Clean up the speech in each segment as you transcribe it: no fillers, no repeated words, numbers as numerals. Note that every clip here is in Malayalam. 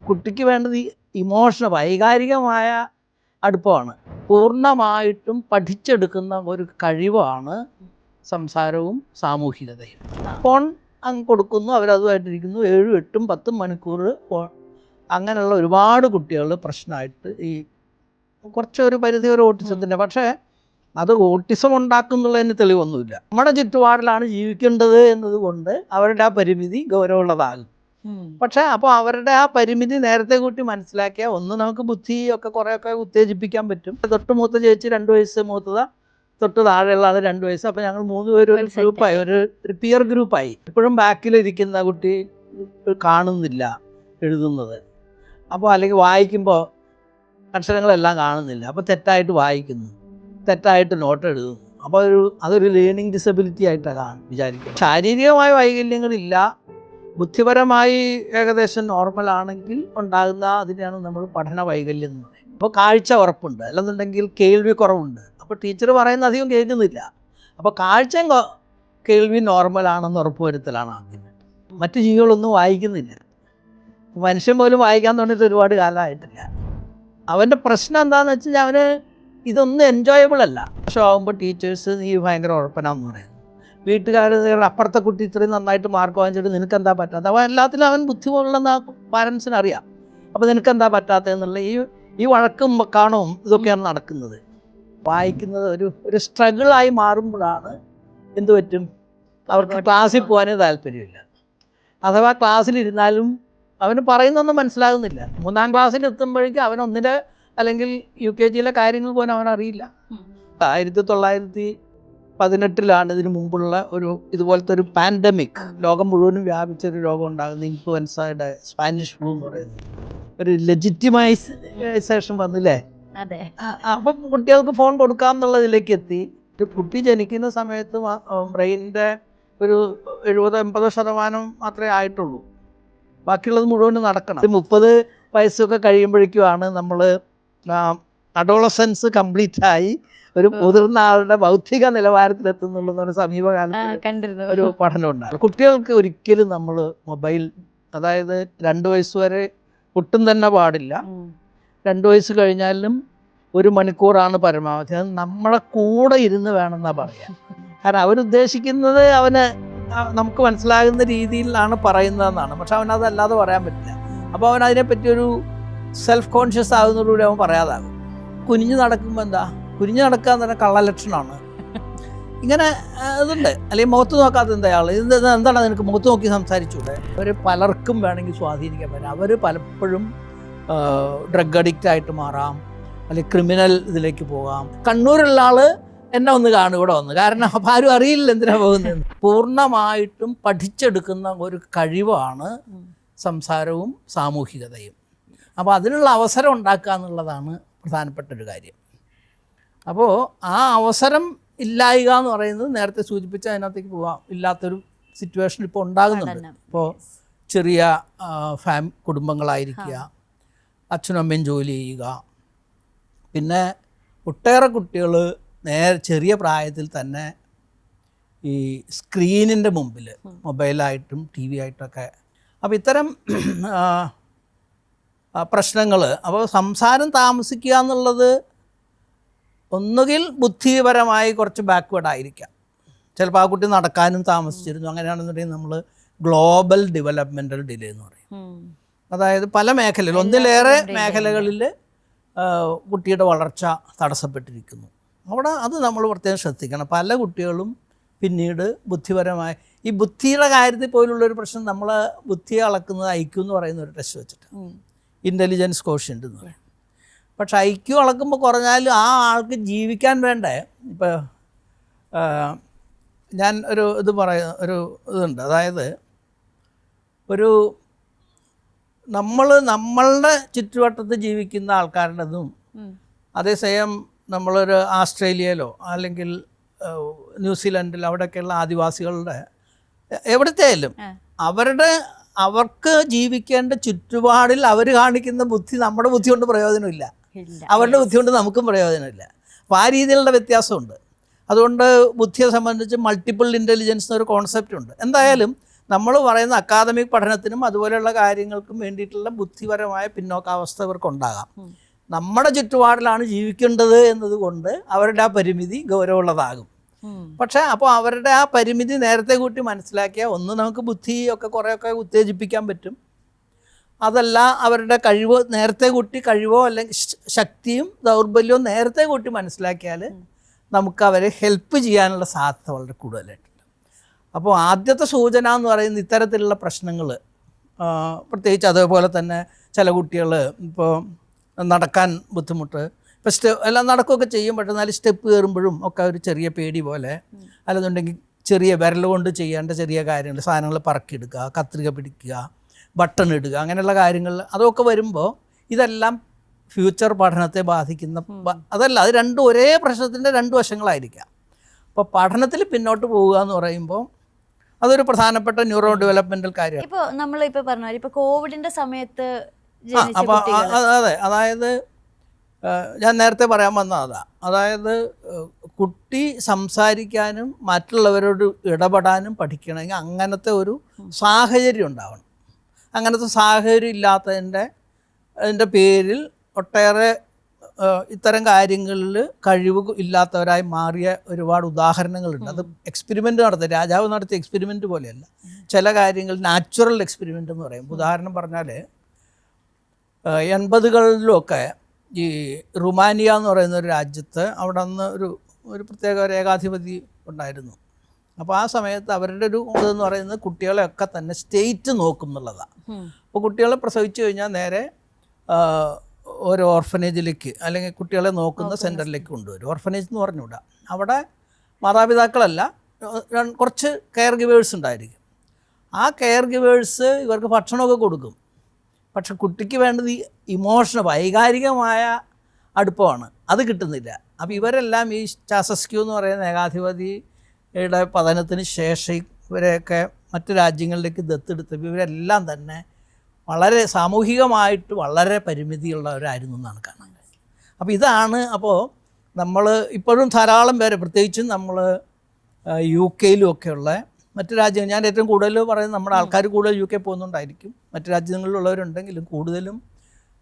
കുട്ടിക്ക് വേണ്ടത് ഇമോഷണൽ വൈകാരികമായ അടുപ്പമാണ്. പൂർണ്ണമായിട്ടും പഠിച്ചെടുക്കുന്ന ഒരു കഴിവാണ് സംസാരവും സാമൂഹികതയും. ഫോൺ അങ്ങ് കൊടുക്കുന്നു, അവരതുമായിട്ടിരിക്കുന്നു 7, 8, 10 മണിക്കൂർ ഫോൺ. അങ്ങനെയുള്ള ഒരുപാട് കുട്ടികൾ പ്രശ്നമായിട്ട് ഈ കുറച്ചൊരു പരിധി ഒരു ഓട്ടിസത്തിൻ്റെ, പക്ഷേ അത് ഓട്ടിസം ഉണ്ടാക്കുന്നുള്ളതിന് തെളിവൊന്നുമില്ല. നമ്മുടെ ചുറ്റുപാടിലാണ് ജീവിക്കേണ്ടത് എന്നതുകൊണ്ട് അവരുടെ ആ പരിമിതി ഗൗരവമുള്ളതാകും. പക്ഷേ അപ്പോൾ അവരുടെ ആ പരിമിതി നേരത്തെ കൂട്ടി മനസ്സിലാക്കിയാൽ ഒന്ന് നമുക്ക് ബുദ്ധിയൊക്കെ കുറേയൊക്കെ ഉത്തേജിപ്പിക്കാൻ പറ്റും. തൊട്ട് മൂത്ത ചേച്ചി 2 വയസ്സ് മൂത്തത, തൊട്ട് താഴെയുള്ള ആൾ 2 വയസ്സ്. അപ്പോൾ ഞങ്ങൾ 3 പേരും ഒരു ഗ്രൂപ്പായി, ഒരു പിയർ ഗ്രൂപ്പായി. ഇപ്പോഴും ബാക്കിലിരിക്കുന്ന കുട്ടി കാണുന്നില്ല എഴുതുന്നത്, അപ്പോൾ അല്ലെങ്കിൽ വായിക്കുമ്പോൾ അക്ഷരങ്ങളെല്ലാം കാണുന്നില്ല, അപ്പോൾ തെറ്റായിട്ട് വായിക്കുന്നു, തെറ്റായിട്ട് നോട്ട് എഴുതുന്നു. അപ്പോൾ അതൊരു ലേണിംഗ് ഡിസബിലിറ്റി ആയിട്ടാണ് വിചാരിക്കുന്നത്. ശാരീരികമായ വൈകല്യങ്ങളില്ല, ബുദ്ധിപരമായി ഏകദേശം നോർമലാണെങ്കിൽ ഉണ്ടാകുന്ന അതിനെയാണ് നമ്മൾ പഠന വൈകല്യം എന്ന് പറയുന്നത്. അപ്പോൾ കാഴ്ച ഉറപ്പുണ്ട്, അല്ലെന്നുണ്ടെങ്കിൽ കേൾവി കുറവുണ്ട്. അപ്പോൾ ടീച്ചർ പറയുന്ന അധികം കേൾക്കുന്നില്ല. അപ്പോൾ കാഴ്ചയും കേൾവി നോർമലാണെന്ന് ഉറപ്പുവരുത്തലാണ് ആദ്യം. മറ്റു ജീവികളൊന്നും വായിക്കുന്നില്ല. മനുഷ്യൻ പോലും വായിക്കാൻ തുടങ്ങിയിട്ട് ഒരുപാട് കാലമായിട്ടില്ല. അവൻ്റെ പ്രശ്നം എന്താണെന്ന് വെച്ച് കഴിഞ്ഞാൽ അവന് ഇതൊന്നും എൻജോയബിൾ അല്ല. പക്ഷേ ആകുമ്പോൾ ടീച്ചേഴ്സ് നീ ഭയങ്കര ഉഴപ്പനാന്ന് പറയുന്നത്, വീട്ടുകാർ അപ്പുറത്തെ കുട്ടി ഇത്രയും നന്നായിട്ട് മാർക്ക് വാങ്ങിച്ചിട്ട് നിനക്കെന്താ പറ്റാത്ത, അവൻ എല്ലാത്തിലും അവൻ ബുദ്ധിമുട്ടുള്ളതെന്ന് പാരൻസിന് അറിയാം. അപ്പോൾ നിനക്കെന്താ പറ്റാത്തതെന്നുള്ള ഈ വഴക്കും കാണും ഇതൊക്കെയാണ് നടക്കുന്നത്. വായിക്കുന്നത് ഒരു സ്ട്രഗിളായി മാറുമ്പോഴാണ് എന്തു പറ്റും, അവർക്ക് ക്ലാസ്സിൽ പോകാനേ താല്പര്യമില്ല. അഥവാ ക്ലാസ്സിലിരുന്നാലും അവന് പറയുന്നൊന്നും മനസ്സിലാകുന്നില്ല. 3-ാം ക്ലാസ്സിൽ എത്തുമ്പോഴേക്കും അവൻ അല്ലെങ്കിൽ UKGയിലെ കാര്യങ്ങൾ പോലും അവനറിയില്ല. 1918 ഇതിനു മുമ്പുള്ള ഇതുപോലത്തെ ഒരു പാൻഡമിക് ലോകം മുഴുവനും വ്യാപിച്ചൊരു രോഗം ഉണ്ടാകുന്ന ഇൻഫ്ലുവൻസയുടെ സ്പാനിഷ് ഫ്ലൂ എന്ന് പറയുന്നത് ഒരു ലെജിറ്റിമൈസേഷൻ വന്നില്ലേ. അപ്പം കുട്ടികൾക്ക് ഫോൺ കൊടുക്കാം എന്നുള്ളതിലേക്ക് എത്തി. ഒരു കുട്ടി ജനിക്കുന്ന സമയത്ത് ബ്രെയിനിൻ്റെ ഒരു 70-80% മാത്രമേ ആയിട്ടുള്ളൂ. ബാക്കിയുള്ളത് മുഴുവനും നടക്കണം. 30 വയസ്സൊക്കെ കഴിയുമ്പോഴേക്കുമാണ് നമ്മൾ അഡോളസൻസ് കംപ്ലീറ്റായി ഒരു മുതിർന്ന ആളുടെ ബൗദ്ധിക നിലവാരത്തിലെത്തുന്നുള്ളൊരു സമീപകാലത്ത് ഒരു പഠനം ഉണ്ടാകും. കുട്ടികൾക്ക് ഒരിക്കലും നമ്മൾ മൊബൈൽ, അതായത് 2 വയസ്സ് വരെ ഒട്ടും തന്നെ പാടില്ല. 2 വയസ്സ് കഴിഞ്ഞാലും 1 മണിക്കൂറാണ് പരമാവധി. അത് നമ്മളെ കൂടെ ഇരുന്ന് വേണമെന്നാണ് പറയാം. കാരണം അവരുദ്ദേശിക്കുന്നത് നമുക്ക് മനസ്സിലാകുന്ന രീതിയിലാണ് പറയുന്നതെന്നാണ്. പക്ഷെ അവനതല്ലാതെ പറയാൻ പറ്റില്ല. അപ്പോൾ അവൻ അതിനെപ്പറ്റി ഒരു സെൽഫ് കോൺഷ്യസ് ആകുന്നതിലൂടെ അവൻ പറയാതാകും. കുനിഞ്ഞ് നടക്കുമ്പോൾ കുനിഞ്ഞ് നടക്കുക എന്ന് പറഞ്ഞാൽ കള്ളലക്ഷണമാണ്. ഇങ്ങനെ ഇതുണ്ട്. അല്ലെങ്കിൽ മുഖത്ത് നോക്കാത്ത എന്തായാൾ എന്താണ് നിനക്ക് മുഖത്ത് നോക്കി സംസാരിച്ചൂടെ? അവർ പലർക്കും വേണമെങ്കിൽ സ്വാധീനിക്കാൻ പറ്റും. അവർ പലപ്പോഴും ഡ്രഗ് അഡിക്റ്റ് ആയിട്ട് മാറാം, അല്ലെങ്കിൽ ക്രിമിനൽ ഇതിലേക്ക് പോകാം. കണ്ണൂരുള്ള ആൾ എന്നെ ഒന്ന് കാണും ഇവിടെ വന്ന്, കാരണം അപ്പം ആരും അറിയില്ല എന്തിനാണ് പോകുന്നത്. പൂർണ്ണമായിട്ടും പഠിച്ചെടുക്കുന്ന ഒരു കഴിവാണ് സംസാരവും സാമൂഹികതയും. അപ്പോൾ അതിനുള്ള അവസരം ഉണ്ടാക്കുക എന്നുള്ളതാണ് പ്രധാനപ്പെട്ടൊരു കാര്യം. അപ്പോൾ ആ അവസരം ഇല്ലായ്ക എന്ന് പറയുന്നത് നേരത്തെ സൂചിപ്പിച്ച അതിനകത്തേക്ക് പോകാം ഇല്ലാത്തൊരു സിറ്റുവേഷൻ ഇപ്പോൾ ഉണ്ടാകുന്നുണ്ട്. ഇപ്പോൾ ചെറിയ കുടുംബങ്ങളായിരിക്കുക, അച്ഛനും അമ്മയും ജോലി ചെയ്യുക, പിന്നെ ഒട്ടേറെ കുട്ടികൾ ചെറിയ പ്രായത്തിൽ തന്നെ ഈ സ്ക്രീനിൻ്റെ മുമ്പിൽ മൊബൈലായിട്ടും TV ആയിട്ടൊക്കെ. അപ്പോൾ ഇത്തരം പ്രശ്നങ്ങൾ, അപ്പോൾ സംസാരം താമസിക്കുക എന്നുള്ളത് ഒന്നുകിൽ ബുദ്ധിപരമായി കുറച്ച് ബാക്ക്വേർഡ് ആയിരിക്കാം. ചിലപ്പോൾ ആ കുട്ടി നടക്കാനും താമസിച്ചിരുന്നു. അങ്ങനെയാണെന്നുണ്ടെങ്കിൽ നമ്മൾ ഗ്ലോബൽ ഡെവലപ്മെൻറ്റൽ ഡിലേ എന്ന് പറയും. അതായത് പല മേഖലയിൽ, ഒന്നിലേറെ മേഖലകളിൽ കുട്ടിയുടെ വളർച്ച തടസ്സപ്പെട്ടിരിക്കുന്നു. അവിടെ അത് നമ്മൾ പ്രത്യേകം ശ്രദ്ധിക്കണം. പല കുട്ടികളും പിന്നീട് ബുദ്ധിപരമായി ഈ ബുദ്ധിയുടെ കാര്യത്തിൽ പോലുള്ളൊരു പ്രശ്നം, നമ്മൾ ബുദ്ധിയെ അളക്കുന്നത് IQ എന്ന് പറയുന്ന ഒരു ടെസ്റ്റ് വെച്ചിട്ട്, ഇൻ്റലിജൻസ് കോഷ്യൻ്റ് എന്ന് പറയും. പക്ഷെ IQ അളക്കുമ്പോൾ കുറഞ്ഞാൽ ആ ആൾക്ക് ജീവിക്കാൻ വേണ്ടേ. ഇപ്പോൾ ഞാൻ ഒരു ഇതുണ്ട്, അതായത് നമ്മളുടെ ചുറ്റുവട്ടത്ത് ജീവിക്കുന്ന ആൾക്കാരുടേതും അതേസമയം നമ്മളൊരു ആസ്ട്രേലിയയിലോ അല്ലെങ്കിൽ ന്യൂസിലൻഡിലോ അവിടെയൊക്കെയുള്ള ആദിവാസികളുടെ എവിടത്തെയായാലും അവർക്ക് ജീവിക്കേണ്ട ചുറ്റുപാടിൽ അവർ കാണിക്കുന്ന ബുദ്ധി നമ്മുടെ ബുദ്ധി കൊണ്ട് പ്രയോജനമില്ല, അവരുടെ ബുദ്ധി കൊണ്ട് നമുക്കും പ്രയോജനമില്ല. അപ്പോൾ ആ രീതിയിലുള്ള വ്യത്യാസമുണ്ട്. അതുകൊണ്ട് ബുദ്ധിയെ സംബന്ധിച്ച് മൾട്ടിപ്പിൾ ഇൻ്റലിജൻസ് എന്നൊരു കോൺസെപ്റ്റ് ഉണ്ട്. എന്തായാലും നമ്മൾ പറയുന്ന അക്കാദമിക് പഠനത്തിനും അതുപോലെയുള്ള കാര്യങ്ങൾക്കും വേണ്ടിയിട്ടുള്ള ബുദ്ധിപരമായ പിന്നോക്കാവസ്ഥ ഇവർക്കുണ്ടാകാം. നമ്മുടെ ചുറ്റുപാടിലാണ് ജീവിക്കേണ്ടത് എന്നതുകൊണ്ട് അവരുടെ ആ പരിമിതി ഗൗരവമുള്ളതാകും. പക്ഷേ അപ്പോൾ അവരുടെ ആ പരിമിതി നേരത്തെ കൂട്ടി മനസ്സിലാക്കിയാൽ ഒന്ന് നമുക്ക് ബുദ്ധിയൊക്കെ കുറേയൊക്കെ ഉത്തേജിപ്പിക്കാൻ പറ്റും. അതല്ല അവരുടെ കഴിവ് നേരത്തെ കൂട്ടി കഴിവോ അല്ലെങ്കിൽ ശക്തിയും ദൗർബല്യവും നേരത്തെ കൂട്ടി മനസ്സിലാക്കിയാൽ നമുക്ക് അവരെ ഹെൽപ്പ് ചെയ്യാനുള്ള സാധ്യത വളരെ കൂടുതലായിട്ടുണ്ട്. അപ്പോൾ ആദ്യത്തെ സൂചന എന്ന് പറയുന്നത് ഇത്തരത്തിലുള്ള പ്രശ്നങ്ങൾ, പ്രത്യേകിച്ച് അതേപോലെ തന്നെ ചില കുട്ടികൾ ഇപ്പോൾ നടക്കാൻ ബുദ്ധിമുട്ട്, ഇപ്പോൾ എല്ലാം നടക്കുകയൊക്കെ ചെയ്യും, പക്ഷേ എന്നാലും സ്റ്റെപ്പ് കയറുമ്പോഴും ഒക്കെ ഒരു ചെറിയ പേടി പോലെ, അല്ലെന്നുണ്ടെങ്കിൽ ചെറിയ വിരൽ കൊണ്ട് ചെയ്യേണ്ട ചെറിയ കാര്യങ്ങൾ, സാധനങ്ങൾ പറക്കിയെടുക്കുക, കത്രിക പിടിക്കുക, ബട്ടൺ ഇടുക, അങ്ങനെയുള്ള കാര്യങ്ങൾ അതൊക്കെ വരുമ്പോൾ ഇതെല്ലാം ഫ്യൂച്ചർ പഠനത്തെ ബാധിക്കുന്ന അതല്ല, അത് രണ്ടും ഒരേ പ്രശ്നത്തിൻ്റെ രണ്ട് വശങ്ങളായിരിക്കാം. അപ്പോൾ പഠനത്തിൽ പിന്നോട്ട് പോവുക എന്ന് പറയുമ്പോൾ അതൊരു പ്രധാനപ്പെട്ട ന്യൂറോ ഡെവലപ്മെൻ്റൽ കാര്യമാണ്. ഇപ്പോൾ നമ്മളിപ്പോൾ പറഞ്ഞ ഇപ്പോൾ കോവിഡിൻ്റെ സമയത്ത് അപ്പോൾ അതെ, അതായത് ഞാൻ നേരത്തെ പറയാൻ വന്ന അതായത് കുട്ടി സംസാരിക്കാനും മറ്റുള്ളവരോട് ഇടപെടാനും പഠിക്കണമെങ്കിൽ അങ്ങനത്തെ ഒരു സാഹചര്യം ഉണ്ടാവണം. അങ്ങനത്തെ സാഹചര്യം ഇല്ലാത്തതിൻ്റെ പേരിൽ ഒട്ടേറെ ഇത്തരം കാര്യങ്ങളിൽ കഴിവ് ഇല്ലാത്തവരായി മാറിയ ഒരുപാട് ഉദാഹരണങ്ങളുണ്ട്. അത് എക്സ്പെരിമെൻ്റ് നടത്തുക, രാജാവ് നടത്തിയ എക്സ്പെരിമെൻ്റ് പോലെയല്ല, ചില കാര്യങ്ങൾ നാച്ചുറൽ എക്സ്പെരിമെൻ്റ് എന്ന് പറയും. ഉദാഹരണം പറഞ്ഞാൽ 80കളിലൊക്കെ ഈ റുമാനിയ എന്ന് പറയുന്ന ഒരു രാജ്യത്ത് അവിടെ അന്ന് ഒരു പ്രത്യേക ഒരു ഏകാധിപതി ഉണ്ടായിരുന്നു. അപ്പോൾ ആ സമയത്ത് അവരുടെ ഒരു ഇതെന്ന് പറയുന്നത് കുട്ടികളെയൊക്കെ തന്നെ സ്റ്റേറ്റ് നോക്കും എന്നുള്ളതാണ്. അപ്പോൾ കുട്ടികളെ പ്രസവിച്ചു കഴിഞ്ഞാൽ നേരെ ഒരു ഓർഫനേജിലേക്ക് അല്ലെങ്കിൽ കുട്ടികളെ നോക്കുന്ന സെൻറ്ററിലേക്ക് കൊണ്ടുവരും. ഓർഫനേജ് എന്ന് പറഞ്ഞുകൂടാ, അവിടെ മാതാപിതാക്കളല്ല, കുറച്ച് കെയർ ഗിവേഴ്സ് ഉണ്ടായിരിക്കും. ആ കെയർ ഗിവേഴ്സ് ഇവർക്ക് ഭക്ഷണമൊക്കെ കൊടുക്കും. പക്ഷെ കുട്ടിക്ക് വേണ്ടത് ഈ ഇമോഷണൽ വൈകാരികമായ അടുപ്പമാണ്, അത് കിട്ടുന്നില്ല. അപ്പോൾ ഇവരെല്ലാം ഈ ചാസസ്ക്യൂ എന്ന് പറയുന്ന ഏകാധിപതിയുടെ പതനത്തിന് ശേഷം ഇവരെയൊക്കെ മറ്റ് രാജ്യങ്ങളിലേക്ക് ദത്തെടുത്തപ്പോൾ ഇവരെല്ലാം തന്നെ വളരെ സാമൂഹികമായിട്ട് വളരെ പരിമിതിയുള്ളവരായിരുന്നു എന്നാണ് കാണാൻ കഴിയുന്നത്. അപ്പോൾ ഇതാണ്. അപ്പോൾ നമ്മൾ ഇപ്പോഴും ധാരാളം പേര്, പ്രത്യേകിച്ചും നമ്മൾ UK ഒക്കെയുള്ള മറ്റ് രാജ്യങ്ങൾ, ഞാൻ ഏറ്റവും കൂടുതൽ പറയുന്നത് നമ്മുടെ ആൾക്കാർ കൂടുതൽ UK പോകുന്നുണ്ടായിരിക്കും, മറ്റ് രാജ്യങ്ങളിലുള്ളവരുണ്ടെങ്കിലും കൂടുതലും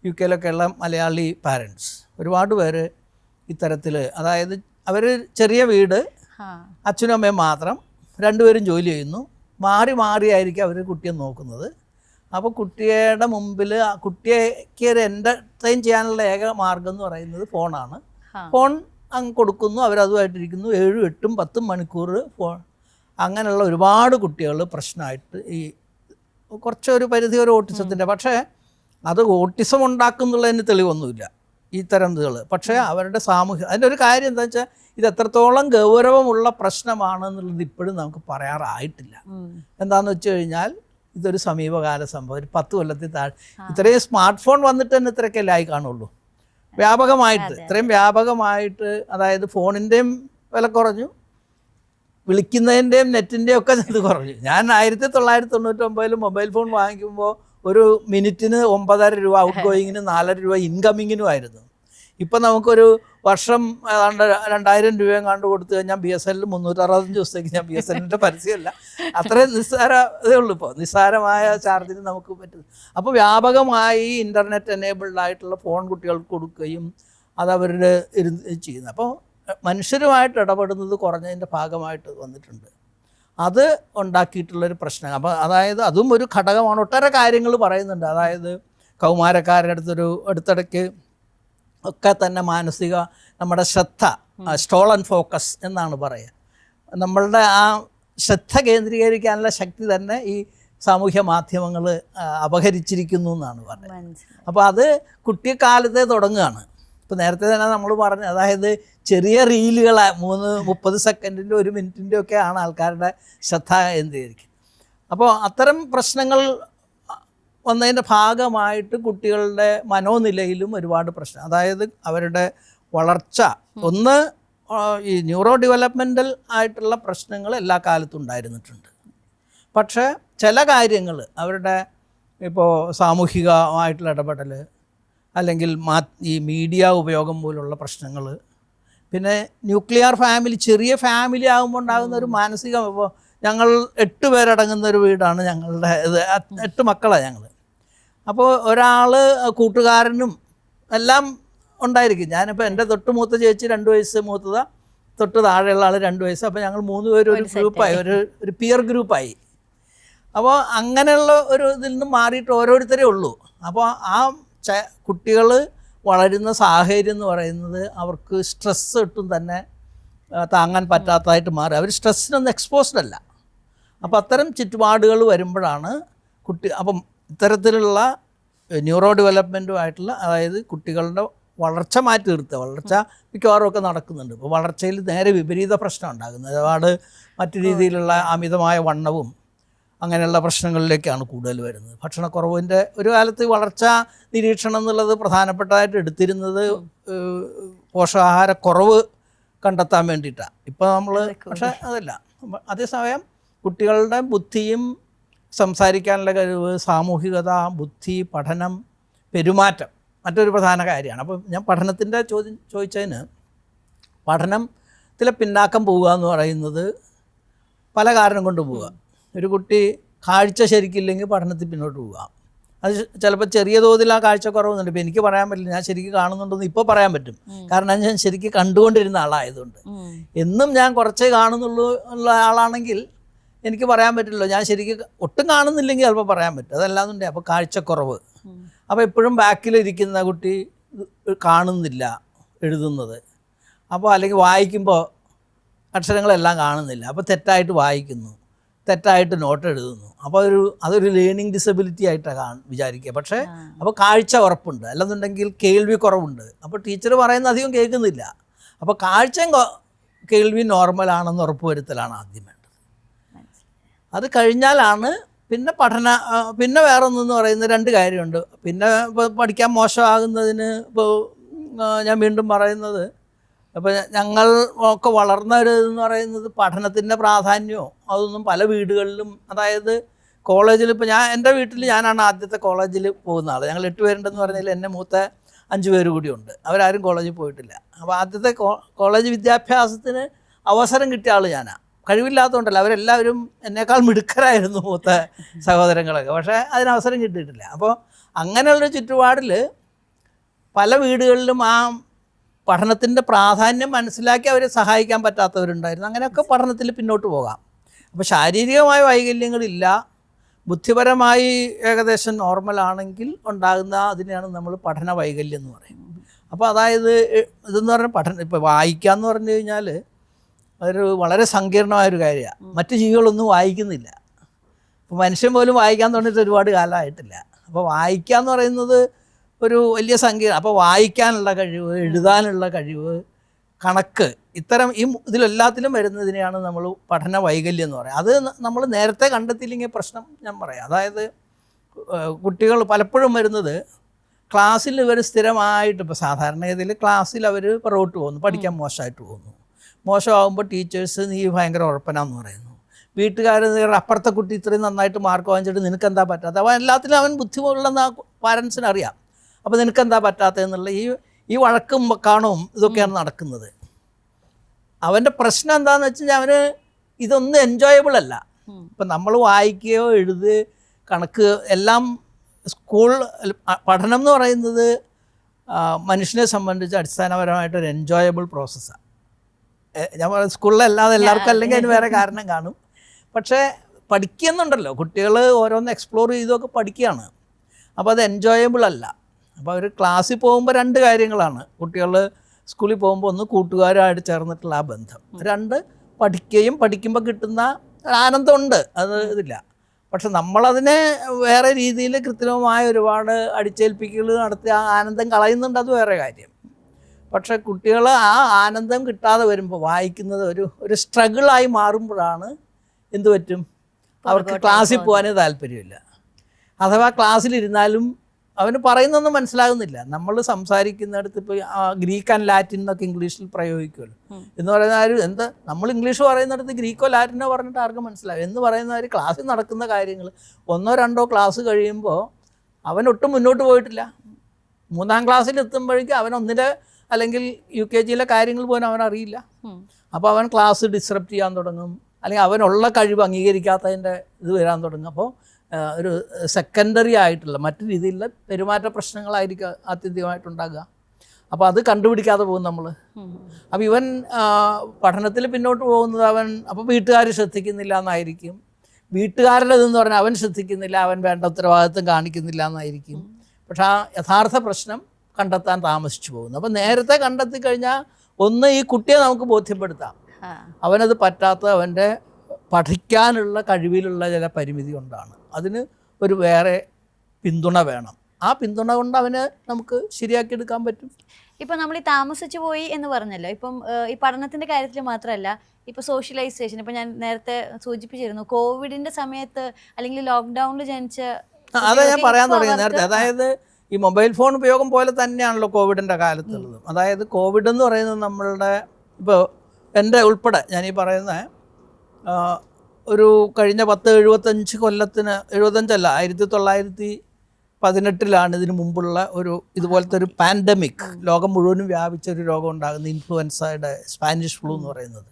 UK ഉള്ള മലയാളി പാരൻസ് ഒരുപാട് പേര് ഇത്തരത്തിൽ, അതായത് അവർ ചെറിയ വീട്, അച്ഛനും അമ്മയും മാത്രം, രണ്ടുപേരും ജോലി ചെയ്യുന്നു, മാറി മാറിയായിരിക്കും അവർ കുട്ടിയെ നോക്കുന്നത്. അപ്പോൾ കുട്ടിയുടെ മുമ്പിൽ കുട്ടിക്ക് ഒരു എൻ്റർടൈൻ ചെയ്യാനുള്ള ഏക മാർഗം എന്ന് പറയുന്നത് ഫോണാണ്. ഫോൺ അങ്ങ് കൊടുക്കുന്നു, അവരതുമായിട്ടിരിക്കുന്നു 7, 8, 10 മണിക്കൂർ ഫോൺ. അങ്ങനെയുള്ള ഒരുപാട് കുട്ടികൾ പ്രശ്നമായിട്ട് ഈ കുറച്ചൊരു പരിധി ഒരു ഓട്ടിസത്തിൻ്റെ, പക്ഷേ അത് ഓട്ടിസം ഉണ്ടാക്കുന്നുള്ളതിന് തെളിവൊന്നുമില്ല ഇത്തരം ഇതുകൾ. പക്ഷേ അവരുടെ സാമൂഹ്യ അതിൻ്റെ ഒരു കാര്യം എന്താ വെച്ചാൽ ഇത് എത്രത്തോളം ഗൗരവമുള്ള പ്രശ്നമാണെന്നുള്ളത് ഇപ്പോഴും നമുക്ക് പറയാറായിട്ടില്ല. എന്താണെന്ന് വെച്ച് കഴിഞ്ഞാൽ ഇതൊരു സമീപകാല സംഭവം, ഒരു 10 കൊല്ലത്തിൽ താഴെ. ഇത്രയും സ്മാർട്ട് ഫോൺ വന്നിട്ട് തന്നെ ഇത്രയൊക്കെ ആയി കാണുള്ളൂ വ്യാപകമായിട്ട്, ഇത്രയും വ്യാപകമായിട്ട്. അതായത് ഫോണിൻ്റെയും വില കുറഞ്ഞു, വിളിക്കുന്നതിൻ്റെയും നെറ്റിൻ്റെയും ഒക്കെ ഇത് കുറഞ്ഞു. ഞാൻ 1999 മൊബൈൽ ഫോൺ വാങ്ങിക്കുമ്പോൾ ഒരു മിനിറ്റിന് 9.5 രൂപ ഔട്ട് ഗോയിങ്ങിന് 4.5 രൂപ ഇൻകമ്മിങ്ങിനും ആയിരുന്നു. ഇപ്പം നമുക്കൊരു വർഷം ഏതാണ്ട് 2000 രൂപയും കണ്ടു കൊടുത്തു കഴിഞ്ഞാൽ BSNL 365 ദിവസത്തേക്ക് ഞാൻ BSNLൻ്റെ പരസ്യമല്ല, അത്രയും നിസ്സാര ഇതേ ഉള്ളൂ. ഇപ്പോൾ നിസ്സാരമായ ചാർജിന് നമുക്ക് പറ്റും. അപ്പോൾ വ്യാപകമായി ഇൻ്റർനെറ്റ് എനേബിൾഡ് ആയിട്ടുള്ള ഫോൺ കുട്ടികൾക്ക് കൊടുക്കുകയും അതവരുടെ ചെയ്യുന്നത്. അപ്പോൾ മനുഷ്യരുമായിട്ട് ഇടപെടുന്നത് കുറഞ്ഞതിൻ്റെ ഭാഗമായിട്ട് വന്നിട്ടുണ്ട്. അത് ഉണ്ടാക്കിയിട്ടുള്ളൊരു പ്രശ്നം. അപ്പോൾ അതായത് അതും ഒരു ഘടകമാണ്. ഒട്ടേറെ കാര്യങ്ങൾ പറയുന്നുണ്ട്. അതായത് കൗമാരക്കാരുടെ അടുത്തിടയ്ക്ക് ഒക്കെ തന്നെ മാനസിക നമ്മുടെ ശ്രദ്ധ സ്റ്റോളൻ ഫോക്കസ് എന്നാണ് പറയുക. നമ്മളുടെ ആ ശ്രദ്ധ കേന്ദ്രീകരിക്കാനുള്ള ശക്തി തന്നെ ഈ സാമൂഹ്യ മാധ്യമങ്ങൾ അപഹരിച്ചിരിക്കുന്നു എന്നാണ് പറയുന്നത്. അപ്പോൾ അത് കുട്ടിക്കാലത്തെ തുടങ്ങുകയാണ്. ഇപ്പോൾ നേരത്തെ തന്നെ നമ്മൾ പറഞ്ഞു, അതായത് ചെറിയ റീലുകൾ 30 സെക്കൻഡിൻ്റെ 1 മിനിറ്റിൻ്റെ ഒക്കെ ആണ് ആൾക്കാരുടെ ശ്രദ്ധ കേന്ദ്രീകരിക്കുന്നത്. അപ്പോൾ അത്തരം പ്രശ്നങ്ങൾ വന്നതിൻ്റെ ഭാഗമായിട്ട് കുട്ടികളുടെ മനോനിലയിലും ഒരുപാട് പ്രശ്നം, അതായത് അവരുടെ വളർച്ച, ഒന്ന് ഈ ന്യൂറോ ഡെവലപ്മെൻ്റൽ ആയിട്ടുള്ള പ്രശ്നങ്ങൾ എല്ലാ കാലത്തും ഉണ്ടായിരുന്നിട്ടുണ്ട്. പക്ഷേ ചില കാര്യങ്ങൾ അവരുടെ ഇപ്പോൾ സാമൂഹികമായിട്ടുള്ള ഇടപെടൽ, അല്ലെങ്കിൽ ഈ മീഡിയ ഉപയോഗം പോലുള്ള പ്രശ്നങ്ങൾ, പിന്നെ ന്യൂക്ലിയർ ഫാമിലി, ചെറിയ ഫാമിലി ആകുമ്പോൾ ഉണ്ടാകുന്ന ഒരു മാനസിക, ഇപ്പോൾ ഞങ്ങൾ 8 പേരടങ്ങുന്ന ഒരു വീടാണ് ഞങ്ങളുടെ ഇത്. 8 മക്കളാണ് ഞങ്ങൾ. അപ്പോൾ ഒരാൾ കൂട്ടുകാരനും എല്ലാം ഉണ്ടായിരിക്കും. ഞാനിപ്പോൾ എൻ്റെ തൊട്ട് മൂത്ത ചേച്ചി 2 വയസ്സ് മൂത്തതാണ്, തൊട്ട് താഴെയുള്ള ആൾ 2 വയസ്സ്. അപ്പോൾ ഞങ്ങൾ 3 പേരും ഒരു ഗ്രൂപ്പായി, ഒരു പിയർ ഗ്രൂപ്പായി. അപ്പോൾ അങ്ങനെയുള്ള ഒരു ഇതിൽ നിന്ന് മാറിയിട്ട് ഓരോരുത്തരേ ഉള്ളൂ. അപ്പോൾ ആ കുട്ടികൾ വളരുന്ന സാഹചര്യം എന്ന് പറയുന്നത് അവർക്ക് സ്ട്രെസ്സ് ഒട്ടും തന്നെ താങ്ങാൻ പറ്റാത്തതായിട്ട് മാറി. അവർ സ്ട്രെസ്സിനൊന്നും എക്സ്പോസ്ഡ് അല്ല. അപ്പോൾ അത്തരം ചുറ്റുപാടുകൾ വരുമ്പോഴാണ് അപ്പം ഇത്തരത്തിലുള്ള ന്യൂറോ ഡെവലപ്മെൻറ്റുമായിട്ടുള്ള, അതായത് കുട്ടികളുടെ വളർച്ച മാറ്റി നിർത്തുക. വളർച്ച മിക്കവാറും ഒക്കെ നടക്കുന്നുണ്ട്. ഇപ്പോൾ വളർച്ചയിൽ നേരെ വിപരീത പ്രശ്നം ഉണ്ടാകുന്നത്. ഒരുപാട് മറ്റു രീതിയിലുള്ള അമിതമായ വണ്ണവും അങ്ങനെയുള്ള പ്രശ്നങ്ങളിലേക്കാണ് കൂടുതൽ വരുന്നത്. ഭക്ഷണക്കുറവിൻ്റെ ഒരു കാലത്ത് വളർച്ച നിരീക്ഷണം എന്നുള്ളത് പ്രധാനപ്പെട്ടതായിട്ട് എടുത്തിരുന്നത് പോഷകാഹാരക്കുറവ് കണ്ടെത്താൻ വേണ്ടിയിട്ടാണ്. ഇപ്പോൾ നമ്മൾ പക്ഷേ അതല്ല. അതേസമയം കുട്ടികളുടെ ബുദ്ധിയും സംസാരിക്കാനുള്ള കഴിവ്, സാമൂഹികത, ബുദ്ധി, പഠനം, പെരുമാറ്റം മറ്റൊരു പ്രധാന കാര്യമാണ്. അപ്പോൾ ഞാൻ പഠനത്തിൻ്റെ ചോദിച്ചതിന്, പഠനത്തിലെ പിന്നാക്കം പോവുക എന്ന് പറയുന്നത് പല കാരണം കൊണ്ട് പോവുക. ഒരു കുട്ടി കാഴ്ച ശരിക്കില്ലെങ്കിൽ പഠനത്തിൽ പിന്നോട്ട് പോവുക. അത് ചിലപ്പോൾ ചെറിയ തോതിൽ ആ കാഴ്ച കുറവുന്നുണ്ട്. ഇപ്പോൾ എനിക്ക് പറയാൻ പറ്റില്ല ഞാൻ ശരിക്കും കാണുന്നുണ്ടെന്ന് ഇപ്പോൾ പറയാൻ പറ്റും, കാരണം ഞാൻ ശരിക്കും കണ്ടുകൊണ്ടിരുന്ന ആളായതുകൊണ്ട്. എന്നും ഞാൻ കുറച്ചേ കാണുന്നുള്ളൂ ഉള്ള ആളാണെങ്കിൽ എനിക്ക് പറയാൻ പറ്റില്ലല്ലോ. ഞാൻ ശരിക്കും ഒട്ടും കാണുന്നില്ലെങ്കിൽ ചിലപ്പോൾ പറയാൻ പറ്റും. അതല്ലാന്നുണ്ട്. അപ്പോൾ കാഴ്ചക്കുറവ്. അപ്പോൾ എപ്പോഴും ബാക്കിലിരിക്കുന്ന കുട്ടി കാണുന്നില്ല എഴുതുന്നത്. അപ്പോൾ അല്ലെങ്കിൽ വായിക്കുമ്പോൾ അക്ഷരങ്ങളെല്ലാം കാണുന്നില്ല. അപ്പോൾ തെറ്റായിട്ട് വായിക്കുന്നു, തെറ്റായിട്ട് നോട്ട് എഴുതുന്നു. അപ്പോൾ അതൊരു ലേണിംഗ് ഡിസബിലിറ്റി ആയിട്ടാണ് വിചാരിക്കുക. പക്ഷേ അപ്പോൾ കാഴ്ച ഉറപ്പുണ്ട്, അല്ലെന്നുണ്ടെങ്കിൽ കേൾവി കുറവുണ്ട്. അപ്പോൾ ടീച്ചർ പറയുന്ന അധികം കേൾക്കുന്നില്ല. അപ്പോൾ കാഴ്ചയും കേൾവി നോർമലാണെന്ന് ഉറപ്പുവരുത്തലാണ് ആദ്യം വേണ്ടത്. അത് കഴിഞ്ഞാലാണ് പിന്നെ വേറെ ഒന്നെന്ന് പറയുന്ന 2 കാര്യമുണ്ട്. പിന്നെ ഇപ്പോൾ പഠിക്കാൻ മോശമാകുന്നതിന് ഇപ്പോൾ ഞാൻ വീണ്ടും പറയുന്നത്, അപ്പോൾ ഞങ്ങൾ ഒക്കെ വളർന്നവരെന്ന് പറയുന്നത് പഠനത്തിൻ്റെ പ്രാധാന്യമോ അതൊന്നും പല വീടുകളിലും, അതായത് കോളേജിൽ ഇപ്പോൾ എൻ്റെ വീട്ടിൽ ഞാനാണ് ആദ്യത്തെ കോളേജിൽ പോകുന്ന ആൾ. ഞങ്ങൾ 8 പേരുണ്ടെന്ന് പറഞ്ഞാൽ എന്നെ മൂത്ത 5 പേര് കൂടിയുണ്ട്. അവരാരും കോളേജിൽ പോയിട്ടില്ല. അപ്പോൾ ആദ്യത്തെ കോളേജ് വിദ്യാഭ്യാസത്തിന് അവസരം കിട്ടിയ ആൾ ഞാനാണ്. കഴിവില്ലാത്തതുകൊണ്ടല്ല, അവരെല്ലാവരും എന്നേക്കാൾ മിടുക്കരായിരുന്നു മൂത്ത സഹോദരങ്ങളൊക്കെ. പക്ഷേ അതിനവസരം കിട്ടിയിട്ടില്ല. അപ്പോൾ അങ്ങനെയുള്ളൊരു ചുറ്റുപാടിൽ പല വീടുകളിലും ആ പഠനത്തിൻ്റെ പ്രാധാന്യം മനസ്സിലാക്കി അവരെ സഹായിക്കാൻ പറ്റാത്തവരുണ്ടായിരുന്നു. അങ്ങനെയൊക്കെ പഠനത്തിൽ പിന്നോട്ട് പോകാം. അപ്പോൾ ശാരീരികമായ വൈകല്യങ്ങളില്ല, ബുദ്ധിപരമായി ഏകദേശം നോർമലാണെങ്കിൽ ഉണ്ടാകുന്ന അതിനെയാണ് നമ്മൾ പഠന വൈകല്യം എന്ന് പറയുന്നത്. അപ്പോൾ അതായത് ഇതെന്ന് പറഞ്ഞാൽ ഇപ്പോൾ വായിക്കുക എന്ന് പറഞ്ഞു കഴിഞ്ഞാൽ അതൊരു വളരെ സങ്കീർണമായൊരു കാര്യമാണ്. മറ്റു ജീവികളൊന്നും വായിക്കുന്നില്ല. ഇപ്പോൾ മനുഷ്യൻ പോലും വായിക്കാൻ തുടങ്ങിയിട്ട് ഒരുപാട് കാലമായിട്ടില്ല. അപ്പോൾ വായിക്കുക എന്ന് പറയുന്നത് ഒരു വലിയ സങ്കീർണം. അപ്പോൾ വായിക്കാനുള്ള കഴിവ്, എഴുതാനുള്ള കഴിവ്, കണക്ക്, ഇത്തരം ഇതിലെല്ലാത്തിലും വരുന്നതിനെയാണ് നമ്മൾ പഠന വൈകല്യം എന്ന് പറയുക. അത് നമ്മൾ നേരത്തെ കണ്ടെത്തിയില്ലെങ്കിൽ പ്രശ്നം ഞാൻ പറയാം. അതായത് കുട്ടികൾ പലപ്പോഴും വരുന്നത് ക്ലാസ്സിൽ ഇവർ സ്ഥിരമായിട്ട്, ഇപ്പോൾ സാധാരണഗതിയിൽ ക്ലാസ്സിൽ അവർ പുറകോട്ട് പോകുന്നു, പഠിക്കാൻ മോശമായിട്ട് പോകുന്നു. മോശമാകുമ്പോൾ ടീച്ചേഴ്സ് നീ ഭയങ്കര ഉഴപ്പനാന്ന് പറയുന്നു. വീട്ടുകാർ അപ്പുറത്തെ കുട്ടി ഇത്രയും നന്നായിട്ട് മാർക്ക് വാങ്ങിച്ചിട്ട് നിനക്കെന്താ പറ്റാത്ത, അവൻ എല്ലാത്തിലും അവൻ ബുദ്ധിമുട്ടുള്ളതെന്ന് പാരൻസിന് അറിയാം. അപ്പോൾ നിനക്കെന്താ പറ്റാത്തതെന്നുള്ള ഈ വഴക്കും കാണും ഇതൊക്കെയാണ് നടക്കുന്നത്. അവൻ്റെ പ്രശ്നം എന്താണെന്ന് വെച്ച് കഴിഞ്ഞാൽ അവന് ഇതൊന്നും എൻജോയബിൾ അല്ല. ഇപ്പം നമ്മൾ വായിക്കുകയോ എഴുതുകയോ കണക്ക് എല്ലാം സ്കൂൾ പഠനം എന്ന് പറയുന്നത് മനുഷ്യനെ സംബന്ധിച്ച് അടിസ്ഥാനപരമായിട്ടൊരു എൻജോയബിൾ പ്രോസസ്സാണ്. ഞാൻ പറയുന്നത് സ്കൂളിലല്ലാതെ എല്ലാവർക്കും അല്ലെങ്കിൽ അതിന് വേറെ കാരണം കാണും. പക്ഷേ പഠിക്കുന്നുണ്ടല്ലോ കുട്ടികൾ, ഓരോന്ന് എക്സ്പ്ലോർ ചെയ്തൊക്കെ പഠിക്കുകയാണ്. അപ്പോൾ അത് എൻജോയബിൾ അല്ല. അപ്പോൾ അവർ ക്ലാസ്സിൽ പോകുമ്പോൾ 2 കാര്യങ്ങളാണ്. കുട്ടികൾ സ്കൂളിൽ പോകുമ്പോൾ ഒന്ന് കൂട്ടുകാരുമായിട്ട് ചേർന്നിട്ടുള്ള ആ ബന്ധം, 2 പഠിക്കുമ്പോൾ കിട്ടുന്ന ആനന്ദമുണ്ട്, അത് ഇതില്ല. പക്ഷെ നമ്മളതിനെ വേറെ രീതിയിൽ കൃത്രിമമായ ഒരുപാട് അടിച്ചേൽപ്പിക്കൽ നടത്തി ആ ആനന്ദം കളയുന്നുണ്ട്, അത് വേറെ കാര്യം. പക്ഷേ കുട്ടികൾ ആ ആനന്ദം കിട്ടാതെ വരുമ്പോൾ വായിക്കുന്നത് ഒരു സ്ട്രഗിളായി മാറുമ്പോഴാണ് എന്തു പറ്റും, അവർക്ക് ക്ലാസ്സിൽ പോകാനേ താല്പര്യമില്ല. അഥവാ ക്ലാസ്സിലിരുന്നാലും അവന് പറയുന്നൊന്നും മനസ്സിലാകുന്നില്ല. നമ്മൾ സംസാരിക്കുന്നിടത്ത് ഇപ്പോൾ ഗ്രീക്ക് ആൻഡ് ലാറ്റിൻ എന്നൊക്കെ ഇംഗ്ലീഷിൽ പ്രയോഗിക്കുമല്ലോ. എന്ന് പറയുന്ന എന്താ നമ്മൾ ഇംഗ്ലീഷ് പറയുന്നിടത്ത് ഗ്രീക്കോ ലാറ്റിനോ പറഞ്ഞിട്ട് ആർക്കും മനസ്സിലാവും. എന്ന് പറയുന്നവർ ക്ലാസ്സിൽ നടക്കുന്ന കാര്യങ്ങൾ 1 or 2 ക്ലാസ് കഴിയുമ്പോൾ അവനൊട്ടും മുന്നോട്ട് പോയിട്ടില്ല. 3ാം ക്ലാസ്സിൽ എത്തുമ്പോഴേക്കും അവൻ 1 അല്ലെങ്കിൽ UKG കാര്യങ്ങൾ പോലും അവനറിയില്ല. അപ്പോൾ അവൻ ക്ലാസ് ഡിസ്റപ്റ്റ് ചെയ്യാൻ തുടങ്ങും, അല്ലെങ്കിൽ അവനുള്ള കഴിവ് അംഗീകരിക്കാത്തതിൻ്റെ ഇത് വരാൻ തുടങ്ങും. അപ്പോൾ ഒരു സെക്കൻഡറി ആയിട്ടുള്ള മറ്റു രീതിയിലുള്ള പെരുമാറ്റ പ്രശ്നങ്ങളായിരിക്കും ആത്യന്തികമായിട്ടുണ്ടാകുക. അപ്പോൾ അത് കണ്ടുപിടിക്കാതെ പോകും നമ്മൾ. അപ്പോൾ ഇവൻ പഠനത്തിൽ പിന്നോട്ട് പോകുന്നത് അപ്പോൾ വീട്ടുകാർ ശ്രദ്ധിക്കുന്നില്ല എന്നായിരിക്കും. വീട്ടുകാരുടെ ഇതെന്ന് പറഞ്ഞാൽ അവൻ ശ്രദ്ധിക്കുന്നില്ല, അവൻ വേണ്ട ഉത്തരവാദിത്വം കാണിക്കുന്നില്ല എന്നായിരിക്കും. പക്ഷെ ആ യഥാർത്ഥ പ്രശ്നം കണ്ടെത്താൻ താമസിച്ചു പോകുന്നു. അപ്പം നേരത്തെ കണ്ടെത്തി കഴിഞ്ഞാൽ ഒന്ന് ഈ കുട്ടിയെ നമുക്ക് ബോധ്യപ്പെടുത്താം, അവനത് പറ്റാത്ത അവൻ്റെ പഠിക്കാനുള്ള കഴിവിലുള്ള ചില പരിമിതി കൊണ്ടാണ്. അതിന് ഒരു വേറെ പിന്തുണ വേണം. ആ പിന്തുണ കൊണ്ട് അവനെ നമുക്ക് ശരിയാക്കി എടുക്കാൻ പറ്റും. ഇപ്പം നമ്മൾ ഈ താമസിച്ചു പോയി എന്ന് പറഞ്ഞല്ലോ, ഇപ്പം ഈ പഠനത്തിൻ്റെ കാര്യത്തിൽ മാത്രമല്ല, ഇപ്പോൾ സോഷ്യലൈസേഷൻ, ഇപ്പം ഞാൻ നേരത്തെ സൂചിപ്പിച്ചിരുന്നു, കോവിഡിൻ്റെ സമയത്ത് അല്ലെങ്കിൽ ലോക്ക്ഡൗണിൽ ജനിച്ച അതാ ഞാൻ പറയാൻ തുടങ്ങി നേരത്തെ. അതായത് ഈ മൊബൈൽ ഫോൺ ഉപയോഗം പോലെ തന്നെയാണല്ലോ കോവിഡിൻ്റെ കാലത്തുള്ളത്. അതായത് കോവിഡ് എന്ന് പറയുന്നത് നമ്മളുടെ ഇപ്പോൾ എൻ്റെ ഉൾപ്പെടെ ഞാനീ പറയുന്ന ഒരു കഴിഞ്ഞ 10-75 കൊല്ലത്തിന്, 75 അല്ല 1918 ഇതിന് മുമ്പുള്ള ഒരു ഇതുപോലത്തെ ഒരു പാൻഡമിക് ലോകം മുഴുവനും വ്യാപിച്ച ഒരു രോഗം ഉണ്ടാകുന്ന ഇൻഫ്ലുവൻസയുടെ സ്പാനിഷ് ഫ്ലൂ എന്ന് പറയുന്നത്.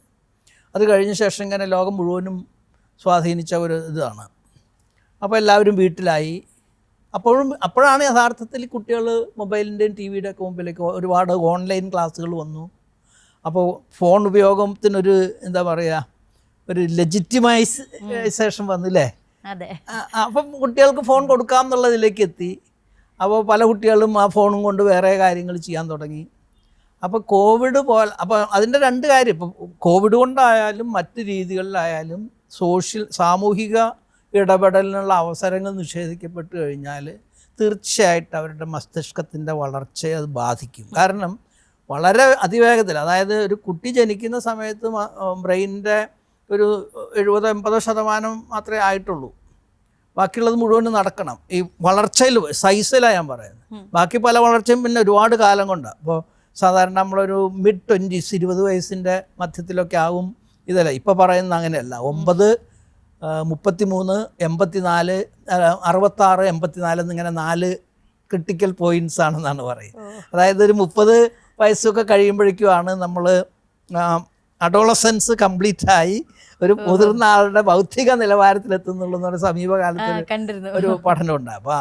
അത് കഴിഞ്ഞ ശേഷം ഇങ്ങനെ ലോകം മുഴുവനും സ്വാധീനിച്ച ഒരു ഇതാണ്. അപ്പോൾ എല്ലാവരും വീട്ടിലായി. അപ്പോഴാണ് യഥാർത്ഥത്തിൽ കുട്ടികൾ മൊബൈലിൻ്റെയും ടി വിയുടെ ഒക്കെ മുമ്പിലേക്ക് ഒരുപാട് ഓൺലൈൻ ക്ലാസ്സുകൾ വന്നു. അപ്പോൾ ഫോൺ ഉപയോഗത്തിനൊരു എന്താ പറയുക, ഒരു ലെജിറ്റിമൈസേഷൻ വന്നില്ലേ. അപ്പം കുട്ടികൾക്ക് ഫോൺ കൊടുക്കാം എന്നുള്ളതിലേക്ക് എത്തി. അപ്പോൾ പല കുട്ടികളും ആ ഫോണും കൊണ്ട് വേറെ കാര്യങ്ങൾ ചെയ്യാൻ തുടങ്ങി. അപ്പോൾ കോവിഡ് പോലെ അപ്പോൾ അതിൻ്റെ രണ്ട് കാര്യം, ഇപ്പം കോവിഡ് കൊണ്ടായാലും മറ്റ് രീതികളിലായാലും സാമൂഹിക ഇടപെടലിനുള്ള അവസരങ്ങൾ നിഷേധിക്കപ്പെട്ട് കഴിഞ്ഞാൽ തീർച്ചയായിട്ടും അവരുടെ മസ്തിഷ്കത്തിൻ്റെ വളർച്ചയെ അത് ബാധിക്കും. കാരണം വളരെ അതിവേഗത്തിൽ, അതായത് ഒരു കുട്ടി ജനിക്കുന്ന സമയത്ത് ബ്രെയിനിൻ്റെ ഒരു 70-80% മാത്രമേ ആയിട്ടുള്ളൂ. ബാക്കിയുള്ളത് മുഴുവനും നടക്കണം. ഈ വളർച്ചയിൽ സൈസിലാണ് ഞാൻ പറയുന്നത്. ബാക്കി പല വളർച്ചയും പിന്നെ ഒരുപാട് കാലം കൊണ്ടാണ്. അപ്പോൾ സാധാരണ നമ്മളൊരു mid-20s 20 വയസ്സിൻ്റെ മധ്യത്തിലൊക്കെ ആകും ഇതല്ല. ഇപ്പോൾ പറയുന്നത് അങ്ങനെയല്ല. 9, 33, 84, 66, 84 എന്നിങ്ങനെ 4 ക്രിട്ടിക്കൽ പോയിൻറ്റ്സ് ആണെന്നാണ് പറയുന്നത്. അതായത് ഒരു 30 വയസ്സൊക്കെ കഴിയുമ്പോഴേക്കുമാണ് നമ്മൾ അഡോളസൻസ് കംപ്ലീറ്റായി ഒരു മുതിർന്ന ആളുടെ ബൗദ്ധിക നിലവാരത്തിലെത്തുന്നുള്ളൂ സമീപകാലത്ത് ഒരു പഠനമുണ്ട്. അപ്പോൾ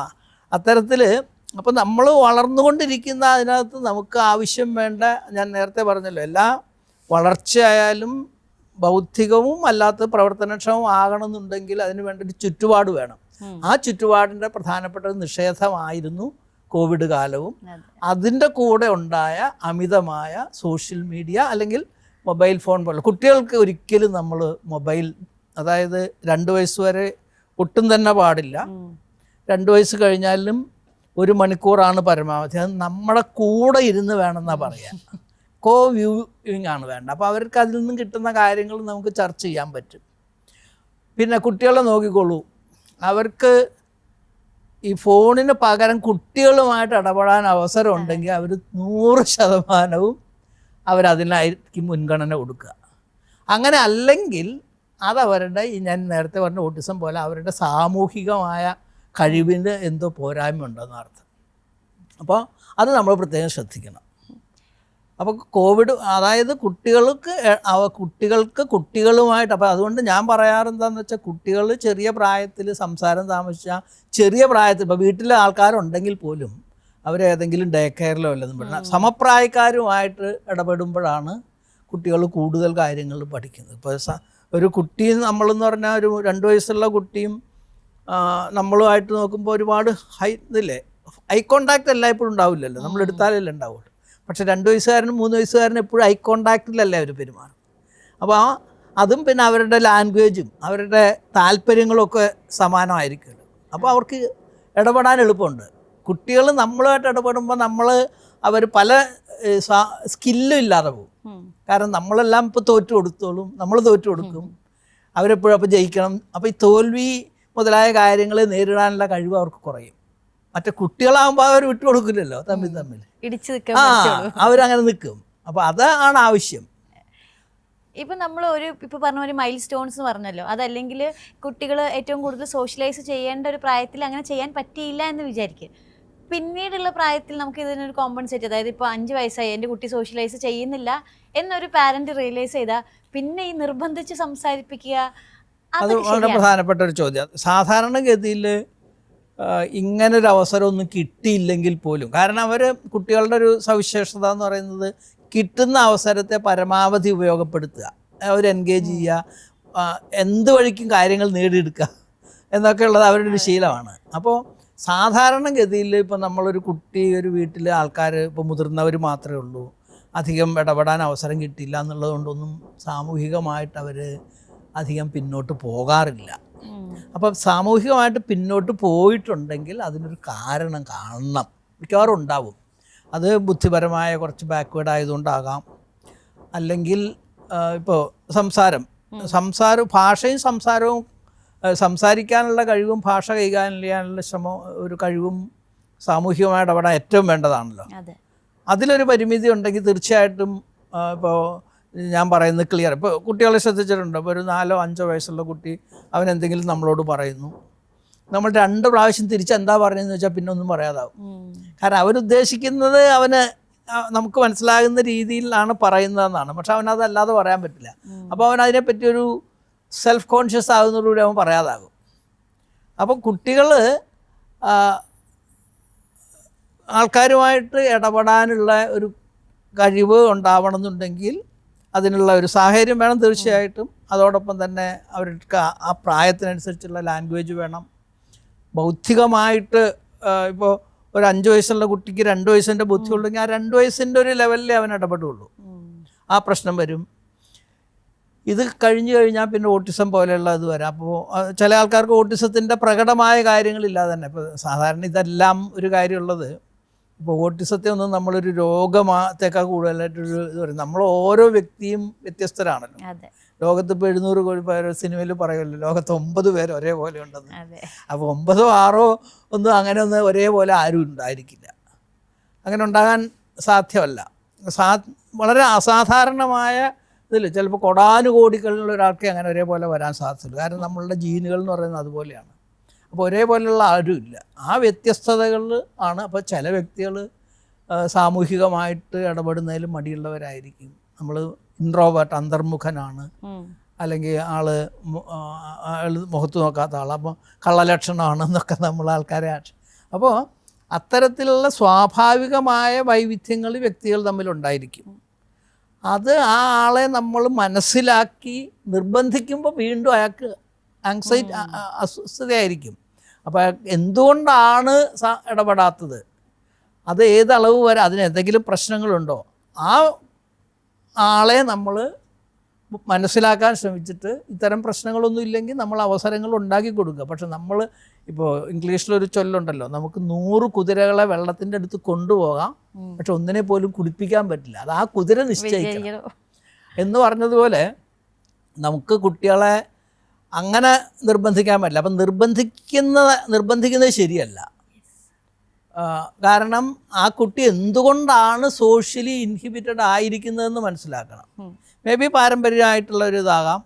അത്തരത്തിൽ അപ്പോൾ നമ്മൾ വളർന്നുകൊണ്ടിരിക്കുന്ന അതിനകത്ത് നമുക്ക് ആവശ്യം വേണ്ട, ഞാൻ നേരത്തെ പറഞ്ഞല്ലോ, എല്ലാ വളർച്ചയായാലും ഭൗതികവും അല്ലാത്ത പ്രവർത്തനക്ഷമവും ആകണമെന്നുണ്ടെങ്കിൽ അതിന് വേണ്ട ഒരു ചുറ്റുപാട് വേണം. ആ ചുറ്റുപാടിൻ്റെ പ്രധാനപ്പെട്ട നിഷേധമായിരുന്നു കോവിഡ് കാലവും. അതിൻ്റെ കൂടെ ഉണ്ടായ അമിതമായ സോഷ്യൽ മീഡിയ അല്ലെങ്കിൽ മൊബൈൽ ഫോൺ പോലെ കുട്ടികൾക്ക് ഒരിക്കലും നമ്മൾ മൊബൈൽ, അതായത് 2 വയസ്സ് വരെ ഒട്ടും തന്നെ പാടില്ല. 2 വയസ്സ് കഴിഞ്ഞാലും 1 മണിക്കൂറാണ് പരമാവധി. അത് നമ്മുടെ കൂടെ ഇരുന്ന് വേണമെന്നാണ് പറയാൻ. വ്യൂവിങ് ആണ് വേണ്ട. അപ്പോൾ അവർക്ക് അതിൽ നിന്നും കിട്ടുന്ന കാര്യങ്ങൾ നമുക്ക് ചർച്ച ചെയ്യാൻ പറ്റും. പിന്നെ കുട്ടികളെ നോക്കിക്കോളൂ, അവർക്ക് ഈ ഫോണിന് പകരം കുട്ടികളുമായിട്ട് ഇടപെടാൻ അവസരം ഉണ്ടെങ്കിൽ അവർ 100% അവരതിനായിരിക്കും മുൻഗണന കൊടുക്കുക. അങ്ങനെ അല്ലെങ്കിൽ അതവരുടെ ഈ ഞാൻ നേരത്തെ പറഞ്ഞ ഓട്ടിസം പോലെ അവരുടെ സാമൂഹികമായ കഴിവിന് എന്തോ പോരായ്മ ഉണ്ടെന്ന് അർത്ഥം. അപ്പോൾ അത് നമ്മൾ പ്രത്യേകം ശ്രദ്ധിക്കണം. അപ്പോൾ കോവിഡ്, അതായത് കുട്ടികൾക്ക് കുട്ടികളുമായിട്ട്, അപ്പോൾ അതുകൊണ്ട് ഞാൻ പറയാറെന്താണെന്ന് വെച്ചാൽ, കുട്ടികൾ ചെറിയ പ്രായത്തിൽ സംസാരം താമസിച്ചാൽ ചെറിയ പ്രായത്തിൽ, ഇപ്പോൾ വീട്ടിലെ ആൾക്കാരുണ്ടെങ്കിൽ പോലും അവരേതെങ്കിലും ഡേ കെയറിലോ വല്ലതും പഠനം സമപ്രായക്കാരുമായിട്ട് ഇടപെടുമ്പോഴാണ് കുട്ടികൾ കൂടുതൽ കാര്യങ്ങൾ പഠിക്കുന്നത്. ഇപ്പോൾ ഒരു കുട്ടി നമ്മളെന്ന് പറഞ്ഞാൽ ഒരു 2 വയസ്സുള്ള കുട്ടിയും നമ്മളുമായിട്ട് നോക്കുമ്പോൾ ഒരുപാട് ഇതില്ലേ, ഐ കോണ്ടാക്റ്റ് എല്ലായ്പ്പോഴും ഉണ്ടാവില്ലല്ലോ, നമ്മൾ എടുത്താലല്ലേ ഉണ്ടാവുള്ളൂ. പക്ഷേ 2 വയസ്സുകാരനും 3 വയസ്സുകാരനും എപ്പോഴും ഐ കോണ്ടാക്റ്റിലല്ലേ അവർ പെരുമാറും. അപ്പോൾ അതും പിന്നെ അവരുടെ ലാംഗ്വേജും അവരുടെ താല്പര്യങ്ങളൊക്കെ സമാനമായിരിക്കുമല്ലോ. അപ്പോൾ അവർക്ക് ഇടപെടാൻ എളുപ്പമുണ്ട്. കുട്ടികൾ നമ്മളുമായിട്ട് ഇടപെടുമ്പോൾ അവർ പല സ്കില്ലും ഇല്ലാതെ പോകും. കാരണം നമ്മളെല്ലാം ഇപ്പോൾ തോറ്റു കൊടുക്കും. അവരെപ്പോഴും അപ്പോൾ ജയിക്കണം. അപ്പോൾ ഈ തോൽവി മുതലായ കാര്യങ്ങൾ നേരിടാനുള്ള കഴിവ് അവർക്ക് കുറയും. മറ്റേ കുട്ടികളാകുമ്പോൾ അവർ വിട്ടുകൊടുക്കില്ലല്ലോ, തമ്മിൽ അവരങ്ങനെ നിൽക്കും. അപ്പോൾ അതാണ് ആവശ്യം. ഇപ്പം നമ്മൾ ഇപ്പോൾ പറഞ്ഞ ഒരു മൈൽ സ്റ്റോൺസ് എന്ന് പറഞ്ഞല്ലോ, അതല്ലെങ്കിൽ കുട്ടികൾ ഏറ്റവും കൂടുതൽ സോഷ്യലൈസ് ചെയ്യേണ്ട ഒരു പ്രായത്തിൽ അങ്ങനെ ചെയ്യാൻ പറ്റിയില്ല എന്ന് വിചാരിക്കുക. പിന്നീടുള്ള പ്രായത്തിൽ നമുക്ക് ഇതിനൊരു കോമ്പൻസേറ്റ്, അതായത് ഇപ്പോൾ 5 വയസ്സായി എൻ്റെ കുട്ടി സോഷ്യലൈസ് ചെയ്യുന്നില്ല എന്നൊരു പാരന്റ് റിയലൈസ് ചെയ്താൽ പിന്നെ ഈ നിർബന്ധിച്ച് സംസാരിപ്പിക്കുക അത് വളരെ പ്രധാനപ്പെട്ട ഒരു ചോദ്യം. സാധാരണഗതിയിൽ ഇങ്ങനൊരു അവസരമൊന്നും കിട്ടിയില്ലെങ്കിൽ പോലും, കാരണം അവർ കുട്ടികളുടെ ഒരു സവിശേഷത എന്ന് പറയുന്നത് കിട്ടുന്ന അവസരത്തെ പരമാവധി ഉപയോഗപ്പെടുത്തുക, അവർ എൻഗേജ് ചെയ്യുക, എന്ത് വഴിക്കും കാര്യങ്ങൾ നേടിയെടുക്കുക എന്നൊക്കെ ഉള്ളത് അവരുടെ ഒരു ശീലമാണ്. അപ്പോൾ സാധാരണഗതിയിൽ ഇപ്പോൾ നമ്മളൊരു കുട്ടി, ഒരു വീട്ടിലെ ആൾക്കാർ, ഇപ്പോൾ മുതിർന്നവർ മാത്രമേ ഉള്ളൂ, അധികം ഇടപെടാൻ അവസരം കിട്ടിയില്ല എന്നുള്ളത് കൊണ്ടൊന്നും സാമൂഹികമായിട്ട് അവർ അധികം പിന്നോട്ട് പോകാറില്ല. അപ്പം സാമൂഹികമായിട്ട് പിന്നോട്ട് പോയിട്ടുണ്ടെങ്കിൽ അതിനൊരു കാരണം കാണണം, മിക്കവാറും ഉണ്ടാവും. അത് ബുദ്ധിപരമായ കുറച്ച് ബാക്ക്വേഡ് ആയതുകൊണ്ടാകാം, അല്ലെങ്കിൽ ഇപ്പോൾ ഭാഷയും സംസാരവും, സംസാരിക്കാനുള്ള കഴിവും ഭാഷ കൈകാര്യം ചെയ്യാനുള്ള ഒരു കഴിവും സാമൂഹികമായി ഇടപെടാൻ ഏറ്റവും വേണ്ടതാണല്ലോ. അതിലൊരു പരിമിതി ഉണ്ടെങ്കിൽ തീർച്ചയായിട്ടും ഇപ്പോൾ ഞാൻ പറയുന്നത് ക്ലിയർ. ഇപ്പോൾ കുട്ടികളെ ശ്രദ്ധിച്ചിട്ടുണ്ട്, ഇപ്പോൾ ഒരു 4-5 വയസ്സുള്ള കുട്ടി അവൻ എന്തെങ്കിലും നമ്മളോട് പറയുന്നു, നമ്മൾ 2 പ്രാവശ്യം തിരിച്ചെന്താ പറയുന്നതെന്ന് വെച്ചാൽ പിന്നെ ഒന്നും പറയാതാവും. കാരണം അവനുദ്ദേശിക്കുന്നത് അവന് നമുക്ക് മനസ്സിലാകുന്ന രീതിയിലാണ് പറയുന്നതെന്നാണ്, പക്ഷെ അവനതല്ലാതെ പറയാൻ പറ്റില്ല. അപ്പോൾ അവൻ അതിനെപ്പറ്റി ഒരു സെൽഫ് കോൺഷ്യസ് ആകുന്നതോടുകൂടി അവൻ പറയാതാകും. അപ്പോൾ കുട്ടികൾ ആൾക്കാരുമായിട്ട് ഇടപെടാനുള്ള ഒരു കഴിവ് ഉണ്ടാവണമെന്നുണ്ടെങ്കിൽ അതിനുള്ള ഒരു സാഹചര്യം വേണം തീർച്ചയായിട്ടും. അതോടൊപ്പം തന്നെ അവർക്ക് ആ പ്രായത്തിനനുസരിച്ചുള്ള ലാംഗ്വേജ് വേണം. ബൗദ്ധികമായിട്ട് ഇപ്പോൾ ഒരു 5 വയസ്സുള്ള കുട്ടിക്ക് 2 വയസ്സിൻ്റെ ബുദ്ധി ഉണ്ടെങ്കിൽ ആ 2 വയസ്സിൻ്റെ ഒരു ലെവലിലേ അവൻ ഇടപെടുള്ളൂ. ആ പ്രശ്നം വരും. ഇത് കഴിഞ്ഞ് കഴിഞ്ഞാൽ പിന്നെ ഓട്ടിസം പോലെയുള്ള ഇത് വരാം. അപ്പോൾ ചില ആൾക്കാർക്ക് ഓട്ടിസത്തിൻ്റെ പ്രകടമായ കാര്യങ്ങളില്ലാതെ തന്നെ, ഇപ്പോൾ സാധാരണ ഇതെല്ലാം ഒരു കാര്യമുള്ളത്, ഇപ്പോൾ ഓട്ടിസത്തെ ഒന്നും നമ്മളൊരു രോഗത്തേക്കാൾ കൂടുതലായിട്ടൊരു ഇത് പറയും. നമ്മൾ ഓരോ വ്യക്തിയും വ്യത്യസ്തരാണല്ലോ. ലോകത്തിപ്പോൾ 700 കോടി പേര് സിനിമയിൽ പറയുമല്ലോ, ലോകത്ത് 9 പേര് ഒരേപോലെ ഉണ്ടെന്ന്. അപ്പോൾ 9 or 6 ഒന്നും അങ്ങനെ ഒന്നും ഒരേപോലെ ആരും ഉണ്ടായിരിക്കില്ല. അങ്ങനെ ഉണ്ടാകാൻ സാധ്യമല്ല. വളരെ അസാധാരണമായ ഇതിൽ ചിലപ്പോൾ കോടാനുകോടികളിലുള്ള ഒരാൾക്ക് അങ്ങനെ ഒരേപോലെ വരാൻ സാധ്യതയുള്ളൂ. കാരണം നമ്മളുടെ ജീനുകൾ എന്ന് പറയുന്നത് അതുപോലെയാണ്. അപ്പോൾ ഒരേപോലെയുള്ള ആരും ഇല്ല, ആ വ്യത്യസ്തതകൾ ആണ്. അപ്പോൾ ചില വ്യക്തികൾ സാമൂഹികമായിട്ട് ഇടപെടുന്നതിൽ മടിയുള്ളവരായിരിക്കും. നമ്മൾ ഇൻട്രോവേർട്ട്, അന്തർമുഖനാണ്, അല്ലെങ്കിൽ ആള് മുഖത്ത് നോക്കാത്ത ആൾ, അപ്പോൾ കള്ളലക്ഷണമാണെന്നൊക്കെ നമ്മൾ ആൾക്കാരെ അപ്പോൾ അത്തരത്തിലുള്ള സ്വാഭാവികമായ വൈവിധ്യങ്ങൾ വ്യക്തികൾ തമ്മിലുണ്ടായിരിക്കും. അത് ആ ആളെ നമ്മൾ മനസ്സിലാക്കി നിർബന്ധിക്കുമ്പോൾ വീണ്ടും അയാൾക്ക് ആങ്സൈറ്റി, അസ്വസ്ഥതയായിരിക്കും. അപ്പോൾ എന്തുകൊണ്ടാണ് ഇടപെടാത്തത്, അത് ഏത് അളവ് വരെ, അതിന് എന്തെങ്കിലും പ്രശ്നങ്ങളുണ്ടോ, ആ ആളെ നമ്മൾ മനസ്സിലാക്കാൻ ശ്രമിച്ചിട്ട് ഇത്തരം പ്രശ്നങ്ങളൊന്നും ഇല്ലെങ്കിൽ നമ്മൾ അവസരങ്ങൾ ഉണ്ടാക്കി കൊടുക്കുക. പക്ഷെ നമ്മൾ ഇപ്പോൾ ഇംഗ്ലീഷിലൊരു ചൊല്ലുണ്ടല്ലോ, നമുക്ക് 100 കുതിരകളെ വെള്ളത്തിൻ്റെ അടുത്ത് കൊണ്ടുപോകാം, പക്ഷെ ഒന്നിനെ പോലും കുടിപ്പിക്കാൻ പറ്റില്ല, അത് ആ കുതിര നിശ്ചയിക്കണം എന്ന് പറഞ്ഞതുപോലെ നമുക്ക് കുട്ടികളെ അങ്ങനെ നിർബന്ധിക്കാൻ പറ്റില്ല. അപ്പം നിർബന്ധിക്കുന്നത് ശരിയല്ല. കാരണം ആ കുട്ടി എന്തുകൊണ്ടാണ് സോഷ്യലി ഇൻഹിബിറ്റഡ് ആയിരിക്കുന്നതെന്ന് മനസ്സിലാക്കണം. മേ ബി പാരമ്പര്യമായിട്ടുള്ള ഒരു ഇതാകാം.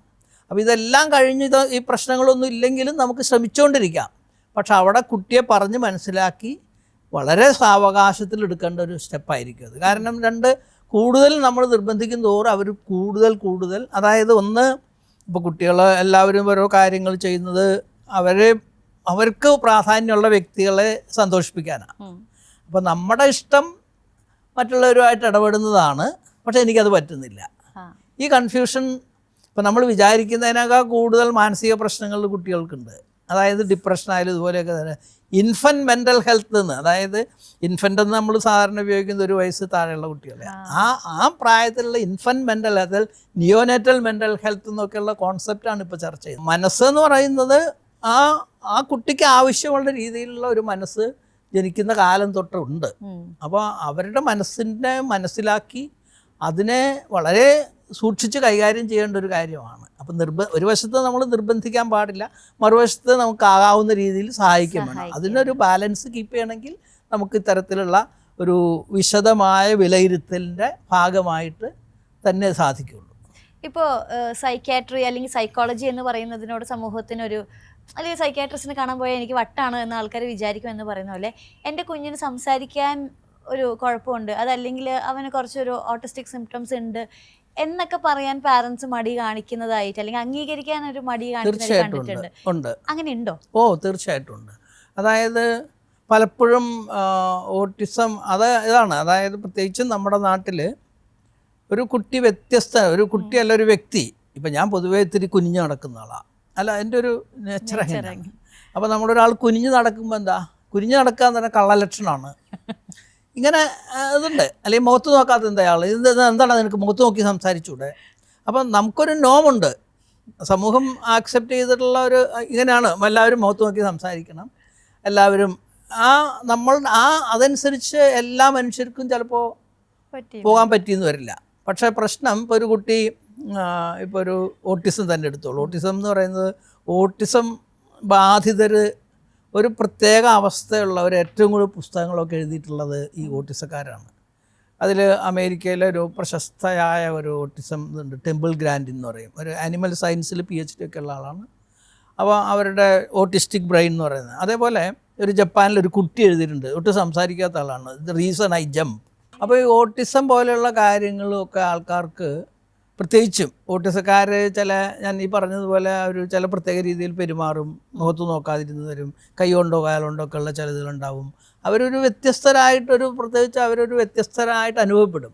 അപ്പോൾ ഇതെല്ലാം കഴിഞ്ഞ് ഈ പ്രശ്നങ്ങളൊന്നും ഇല്ലെങ്കിലും നമുക്ക് ശ്രമിച്ചുകൊണ്ടിരിക്കാം. പക്ഷെ അവിടെ കുട്ടിയെ പറഞ്ഞ് മനസ്സിലാക്കി വളരെ സാവകാശത്തിൽ എടുക്കേണ്ട ഒരു സ്റ്റെപ്പായിരിക്കും അത്. കാരണം കൂടുതൽ നമ്മൾ നിർബന്ധിക്കും തോറും അവർ കൂടുതൽ, അതായത് ഒന്ന്, ഇപ്പോൾ കുട്ടികൾ എല്ലാവരും ഓരോ കാര്യങ്ങൾ ചെയ്യുന്നത് അവർക്ക് പ്രാധാന്യമുള്ള വ്യക്തികളെ സന്തോഷിപ്പിക്കാനാണ്. അപ്പോൾ നമ്മുടെ ഇഷ്ടം മറ്റുള്ളവരുമായിട്ട് ഇടപെടുന്നതാണ്, പക്ഷേ എനിക്കത് പറ്റുന്നില്ല. ഈ കൺഫ്യൂഷൻ ഇപ്പോൾ നമ്മൾ വിചാരിക്കുന്നതിനേക്കാൾ കൂടുതൽ മാനസിക പ്രശ്നങ്ങൾ കുട്ടികൾക്കുണ്ട്. അതായത് ഡിപ്രഷനായാലും ഇതുപോലെയൊക്കെ തന്നെ. ഇൻഫൻറ്റ് മെൻ്റൽ ഹെൽത്ത് എന്ന്, അതായത് ഇൻഫൻ്റ് എന്ന് നമ്മൾ സാധാരണ ഉപയോഗിക്കുന്ന 1 വയസ്സ് താഴെയുള്ള കുട്ടികളെ, ആ പ്രായത്തിലുള്ള infant mental health, neonatal mental health എന്നൊക്കെയുള്ള കോൺസെപ്റ്റാണ് ഇപ്പോൾ ചർച്ച ചെയ്യുന്നത്. മനസ്സെന്ന് പറയുന്നത് ആ കുട്ടിക്ക് ആവശ്യമുള്ള രീതിയിലുള്ള ഒരു മനസ്സ് ജനിക്കുന്ന കാലം തൊട്ടുണ്ട്. അപ്പോൾ അവരുടെ മനസ്സിലാക്കി അതിനെ വളരെ സൂക്ഷിച്ച് കൈകാര്യം ചെയ്യേണ്ട ഒരു കാര്യമാണ്. അപ്പം ഒരു വശത്ത് നമ്മൾ നിർബന്ധിക്കാൻ പാടില്ല, മറുവശത്ത് നമുക്ക് ആകാവുന്ന രീതിയിൽ സഹായിക്കാൻ വേണം. അതിനൊരു ബാലൻസ് കീപ്പ് ചെയ്യണമെങ്കിൽ നമുക്ക് ഇത്തരത്തിലുള്ള ഒരു വിശദമായ വിലയിരുത്തലിൻ്റെ ഭാഗമായിട്ട് തന്നെ സാധിക്കുള്ളൂ. ഇപ്പോൾ സൈക്യാട്രി അല്ലെങ്കിൽ സൈക്കോളജി എന്ന് പറയുന്നതിനോട് സമൂഹത്തിനൊരു അല്ലെങ്കിൽ സൈക്യാട്രിസ്റ്റിനെ കാണാൻ പോയാൽ എനിക്ക് വട്ടാണ് എന്ന് ആൾക്കാർ വിചാരിക്കുമെന്ന് പറയുന്ന പോലെ എൻ്റെ കുഞ്ഞിന് സംസാരിക്കാൻ ഒരു കുഴപ്പമുണ്ട്, അതല്ലെങ്കിൽ അവന് കുറച്ചൊരു ഓട്ടിസ്റ്റിക് സിംറ്റംസ് ഉണ്ട് എന്നൊക്കെ പറയാൻ പാരൻസ് മടി കാണിക്കുന്നതായിട്ട് അല്ലെങ്കിൽ അംഗീകരിക്കാൻ ഒരു മടി കാണിക്കുന്നതായിട്ട് കണ്ടിട്ടുണ്ട്. ഉണ്ട്. അങ്ങനെ ഉണ്ടോ? തീർച്ചയായിട്ടും ഉണ്ട്. അതായത് പലപ്പോഴും ഓട്ടിസം ഇതാണ്. അതായത് പ്രത്യേകിച്ചും നമ്മുടെ നാട്ടിൽ ഒരു കുട്ടി ഒരു കുട്ടിയല്ല ഒരു വ്യക്തി. ഇപ്പം ഞാൻ പൊതുവേ ഇത്തിരി കുനിഞ്ഞ് നടക്കുന്ന ആളാണ്, അല്ല എൻ്റെ ഒരു നേച്ചർ അങ്ങനെയാണ്. അപ്പോൾ നമ്മളൊരാൾ കുനിഞ്ഞ് നടക്കുമ്പോൾ കുനിഞ്ഞ് നടക്കുക എന്ന് പറഞ്ഞാൽ കള്ളലക്ഷണമാണ്. ഇങ്ങനെ ഇതുണ്ട്. അല്ലെങ്കിൽ മുഖത്ത് നോക്കാത്ത അയാൾ എന്താണ് നിനക്ക് മുഖത്ത് നോക്കി സംസാരിച്ചൂടെ? അപ്പം നമുക്കൊരു നോമുണ്ട്, സമൂഹം ആക്സെപ്റ്റ് ചെയ്തിട്ടുള്ള ഇങ്ങനെയാണ് എല്ലാവരും മുഖത്ത് നോക്കി സംസാരിക്കണം, എല്ലാവരും അതനുസരിച്ച് എല്ലാ മനുഷ്യർക്കും ചിലപ്പോൾ പോകാൻ പറ്റിയെന്ന് വരില്ല. പക്ഷേ പ്രശ്നം ഇപ്പോൾ ഒരു കുട്ടി ഇപ്പോൾ ഒരു ഓട്ടിസം തന്നെ എടുത്തോളൂ. ഓട്ടിസം എന്ന് പറയുന്നത് ഓട്ടിസം ബാധിതർ ഒരു പ്രത്യേക അവസ്ഥയുള്ളവർ ഏറ്റവും കൂടുതൽ പുസ്തകങ്ങളൊക്കെ എഴുതിയിട്ടുള്ളത് ഈ ഓട്ടിസക്കാരാണ്. അതിൽ അമേരിക്കയിലെ ഒരു പ്രശസ്തയായ ഒരു ഓട്ടിസം ഇതുണ്ട്, ടെമ്പിൾ ഗ്രാൻഡ് എന്ന് പറയും. ഒരു ആനിമൽ സയൻസിൽ PhD ഒക്കെ ഉള്ള ആളാണ്. അപ്പോൾ അവരുടെ ഓട്ടിസ്റ്റിക് ബ്രെയിൻ എന്ന് പറയുന്നത്. അതേപോലെ ഒരു ജപ്പാനിലൊരു കുട്ടി എഴുതിയിട്ടുണ്ട്, ഒട്ടും സംസാരിക്കാത്ത ആളാണ്, ദ റീസൺ ഐ ജംപ്. അപ്പോൾ ഈ ഓട്ടിസം പോലെയുള്ള കാര്യങ്ങളൊക്കെ ആൾക്കാർക്ക്, പ്രത്യേകിച്ചും ഓട്ടിസക്കാർ ഞാൻ ഈ പറഞ്ഞതുപോലെ ചില പ്രത്യേക രീതിയിൽ പെരുമാറും, മുഖത്ത് നോക്കാതിരുന്ന് തരും, കൈ കൊണ്ടോ കാലുകൊണ്ടോ ഒക്കെ ഉള്ള ചിലതുകളുണ്ടാവും. പ്രത്യേകിച്ച് അവരൊരു വ്യത്യസ്തരായിട്ട് അനുഭവപ്പെടും.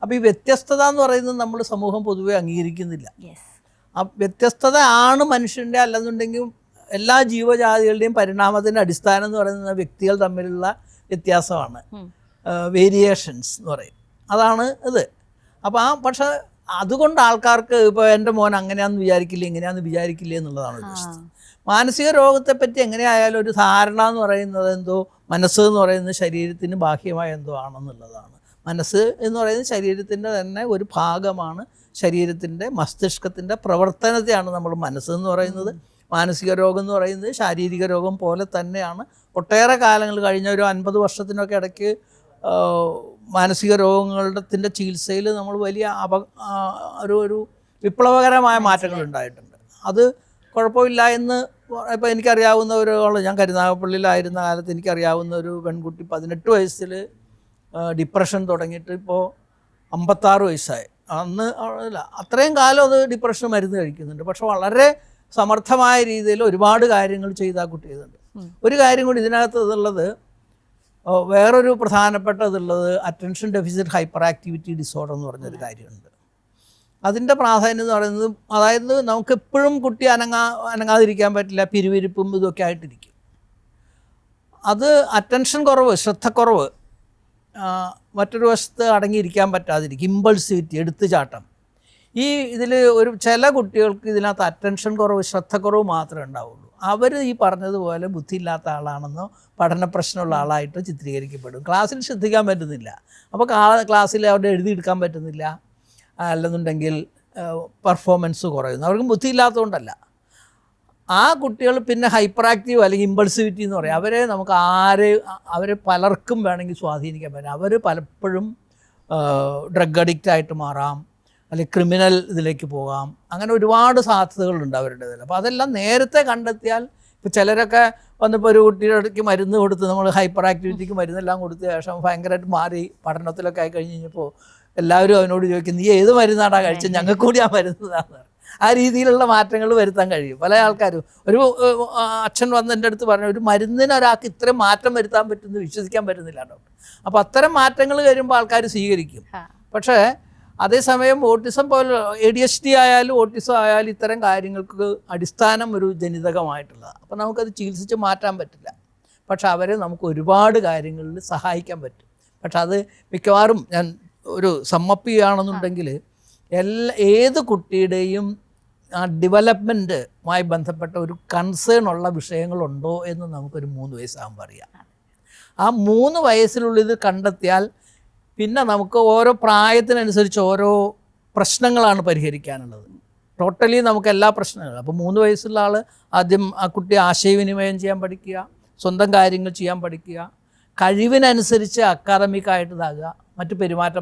അപ്പോൾ ഈ വ്യത്യസ്തത എന്ന് പറയുന്നത് നമ്മൾ സമൂഹം പൊതുവെ അംഗീകരിക്കുന്നില്ല. ആ വ്യത്യസ്തത ആണ് മനുഷ്യൻ്റെ, അല്ലെന്നുണ്ടെങ്കിൽ എല്ലാ ജീവജാതികളുടെയും പരിണാമത്തിൻ്റെ അടിസ്ഥാനം എന്ന് പറയുന്നത് വ്യക്തികൾ തമ്മിലുള്ള വ്യത്യാസമാണ്, വേരിയേഷൻസ് എന്ന് പറയും. അതാണ് ഇത്. അപ്പോൾ പക്ഷേ അതുകൊണ്ട് ആൾക്കാർക്ക് ഇപ്പോൾ എൻ്റെ മോൻ അങ്ങനെയാണെന്ന് വിചാരിക്കില്ല, ഇങ്ങനെയാണെന്ന് വിചാരിക്കില്ല എന്നുള്ളതാണ് ഉദ്ദേശിച്ചത്. മാനസിക രോഗത്തെപ്പറ്റി എങ്ങനെയായാലും ഒരു ധാരണ എന്ന് പറയുന്നത് മനസ്സ് എന്ന് പറയുന്നത് ശരീരത്തിന് ബാഹ്യമായ എന്തോ ആണെന്നുള്ളതാണ്. മനസ്സ് എന്ന് പറയുന്നത് ശരീരത്തിൻ്റെ തന്നെ ഒരു ഭാഗമാണ്. ശരീരത്തിൻ്റെ മസ്തിഷ്കത്തിൻ്റെ പ്രവർത്തനത്തെയാണ് നമ്മൾ മനസ്സെന്ന് പറയുന്നത്. മാനസിക രോഗം എന്ന് പറയുന്നത് ശാരീരിക രോഗം പോലെ തന്നെയാണ്. ഒട്ടേറെ കാലങ്ങൾ കഴിഞ്ഞ ഒരു 50 വർഷത്തിനൊക്കെ ഇടയ്ക്ക് മാനസിക രോഗങ്ങളുടെ ചികിത്സയിൽ നമ്മൾ വലിയ ഒരു വിപ്ലവകരമായ മാറ്റങ്ങൾ ഉണ്ടായിട്ടുണ്ട്. അത് കുഴപ്പമില്ല എന്ന് ഇപ്പോൾ എനിക്കറിയാവുന്ന ഞാൻ കരുനാഗപ്പള്ളിയിലായിരുന്ന കാലത്ത് എനിക്കറിയാവുന്ന ഒരു പെൺകുട്ടി 18 വയസ്സിൽ ഡിപ്രഷൻ തുടങ്ങിയിട്ട് ഇപ്പോൾ 56 വയസ്സായി. അന്ന് അത്രയും കാലം അത് ഡിപ്രഷൻ മരുന്ന് കഴിക്കുന്നുണ്ട്. പക്ഷെ വളരെ സമർത്ഥമായ രീതിയിൽ ഒരുപാട് കാര്യങ്ങൾ ചെയ്ത് ആ കുട്ടി ചെയ്തിട്ടുണ്ട്. ഒരു കാര്യം കൂടി ഇതിനകത്ത് ഇതുള്ളത്, വേറൊരു പ്രധാനപ്പെട്ട ഇതുള്ളത് attention deficit hyper activity disorder എന്ന് പറഞ്ഞൊരു കാര്യമുണ്ട്. അതിൻ്റെ പ്രാധാന്യം എന്ന് പറയുന്നത്, അതായത് നമുക്കെപ്പോഴും കുട്ടി അനങ്ങാതിരിക്കാൻ പറ്റില്ല, പിരിവിരിപ്പും ഇതൊക്കെ ആയിട്ടിരിക്കും. അത് അറ്റൻഷൻ കുറവ്, ശ്രദ്ധക്കുറവ്, മറ്റൊരു വശത്ത് അടങ്ങിയിരിക്കാൻ പറ്റാതിരിക്കും, ഇമ്പൾസിവിറ്റി, എടുത്തുചാട്ടം. ഇതിൽ ചില കുട്ടികൾക്ക് ഇതിനകത്ത് അറ്റൻഷൻ കുറവ്, ശ്രദ്ധക്കുറവ് മാത്രമേ ഉണ്ടാവുള്ളൂ. അവർ ഈ പറഞ്ഞതുപോലെ ബുദ്ധിയില്ലാത്ത ആളാണെന്നോ പഠന പ്രശ്നമുള്ള ആളായിട്ടോ ചിത്രീകരിക്കപ്പെടും. ക്ലാസ്സിൽ ശ്രദ്ധിക്കാൻ പറ്റുന്നില്ല, അപ്പോൾ ക്ലാസ്സിൽ അവിടെ എഴുതിയെടുക്കാൻ പറ്റുന്നില്ല, അല്ലെന്നുണ്ടെങ്കിൽ പെർഫോമൻസ് കുറയുന്നു. അവർക്ക് ബുദ്ധിയില്ലാത്തതുകൊണ്ടല്ല. ആ കുട്ടികൾ പിന്നെ ഹൈപ്പർ ആക്റ്റീവ് അല്ലെങ്കിൽ ഇമ്പൾസിവിറ്റി എന്ന് പറയും. അവരെ പലർക്കും വേണമെങ്കിൽ സ്വാധീനിക്കാൻ പറ്റും. അവർ പലപ്പോഴും ഡ്രഗ് അഡിക്റ്റായിട്ട് മാറാം, അല്ലെങ്കിൽ ക്രിമിനൽ ഇതിലേക്ക് പോകാം. അങ്ങനെ ഒരുപാട് സാധ്യതകളുണ്ട് അവരുടെ ഇതിൽ. അപ്പോൾ അതെല്ലാം നേരത്തെ കണ്ടെത്തിയാൽ, ഇപ്പോൾ ചിലരൊക്കെ വന്നപ്പോൾ ഒരു കുട്ടിയുടെ ഇടയ്ക്ക് മരുന്ന് കൊടുത്ത്, നമ്മൾ ഹൈപ്പർ ആക്ടിവിറ്റിക്ക് മരുന്നെല്ലാം കൊടുത്ത ശേഷം ഭയങ്കരമായിട്ട് മാറി പഠനത്തിലൊക്കെ ആയി കഴിഞ്ഞ് കഴിഞ്ഞപ്പോൾ എല്ലാവരും അവനോട് ചോദിക്കും, നീ ഏത് മരുന്നാടാ കഴിച്ചത്, ഞങ്ങൾക്ക് കൂടി ആ മരുന്നാണ്. ആ രീതിയിലുള്ള മാറ്റങ്ങൾ വരുത്താൻ കഴിയും. പല ആൾക്കാരും, ഒരു അച്ഛൻ വന്ന് എൻ്റെ അടുത്ത് പറഞ്ഞു, ഒരു മരുന്നിന് ഒരാൾക്ക് ഇത്രയും മാറ്റം വരുത്താൻ പറ്റുമെന്ന് വിശ്വസിക്കാൻ പറ്റുന്നില്ല ഡോക്ടർ. അപ്പോൾ അത്തരം മാറ്റങ്ങൾ വരുമ്പോൾ ആൾക്കാർ സ്വീകരിക്കും. പക്ഷേ അതേസമയം ഓട്ടിസം പോലെ ADHD ആയാലും ഓട്ടിസം ആയാലും ഇത്തരം കാര്യങ്ങൾക്ക് അടിസ്ഥാനം ഒരു ജനിതകമായിട്ടുള്ളതാണ്. അപ്പോൾ നമുക്കത് ചികിത്സിച്ച് മാറ്റാൻ പറ്റില്ല. പക്ഷെ അവരെ നമുക്ക് ഒരുപാട് കാര്യങ്ങളിൽ സഹായിക്കാൻ പറ്റും. പക്ഷെ അത് മിക്കവാറും ഞാൻ ഒരു സമ്മപ്പ് ചെയ്യുകയാണെന്നുണ്ടെങ്കിൽ ഏത് കുട്ടിയുടെയും ഡെവലപ്മെൻറ്റുമായി ബന്ധപ്പെട്ട ഒരു കൺസേൺ ഉള്ള വിഷയങ്ങളുണ്ടോ എന്ന് നമുക്കൊരു 3 വയസ്സാകുമ്പോൾ അറിയാം. ആ 3 വയസ്സിനുള്ളിൽ ഇത് കണ്ടെത്തിയാൽ പിന്നെ നമുക്ക് ഓരോ പ്രായത്തിനനുസരിച്ച് ഓരോ പ്രശ്നങ്ങളാണ് പരിഹരിക്കാനുള്ളത്. ടോട്ടലി നമുക്ക് എല്ലാ പ്രശ്നങ്ങളും. അപ്പോൾ 3 വയസ്സുള്ള ആൾ ആദ്യം ആ കുട്ടി ആശയവിനിമയം ചെയ്യാൻ പഠിക്കുക, സ്വന്തം കാര്യങ്ങൾ ചെയ്യാൻ പഠിക്കുക, കഴിവിനനുസരിച്ച് അക്കാദമിക്കായിട്ട് ഇതാകുക. മറ്റ് പെരുമാറ്റ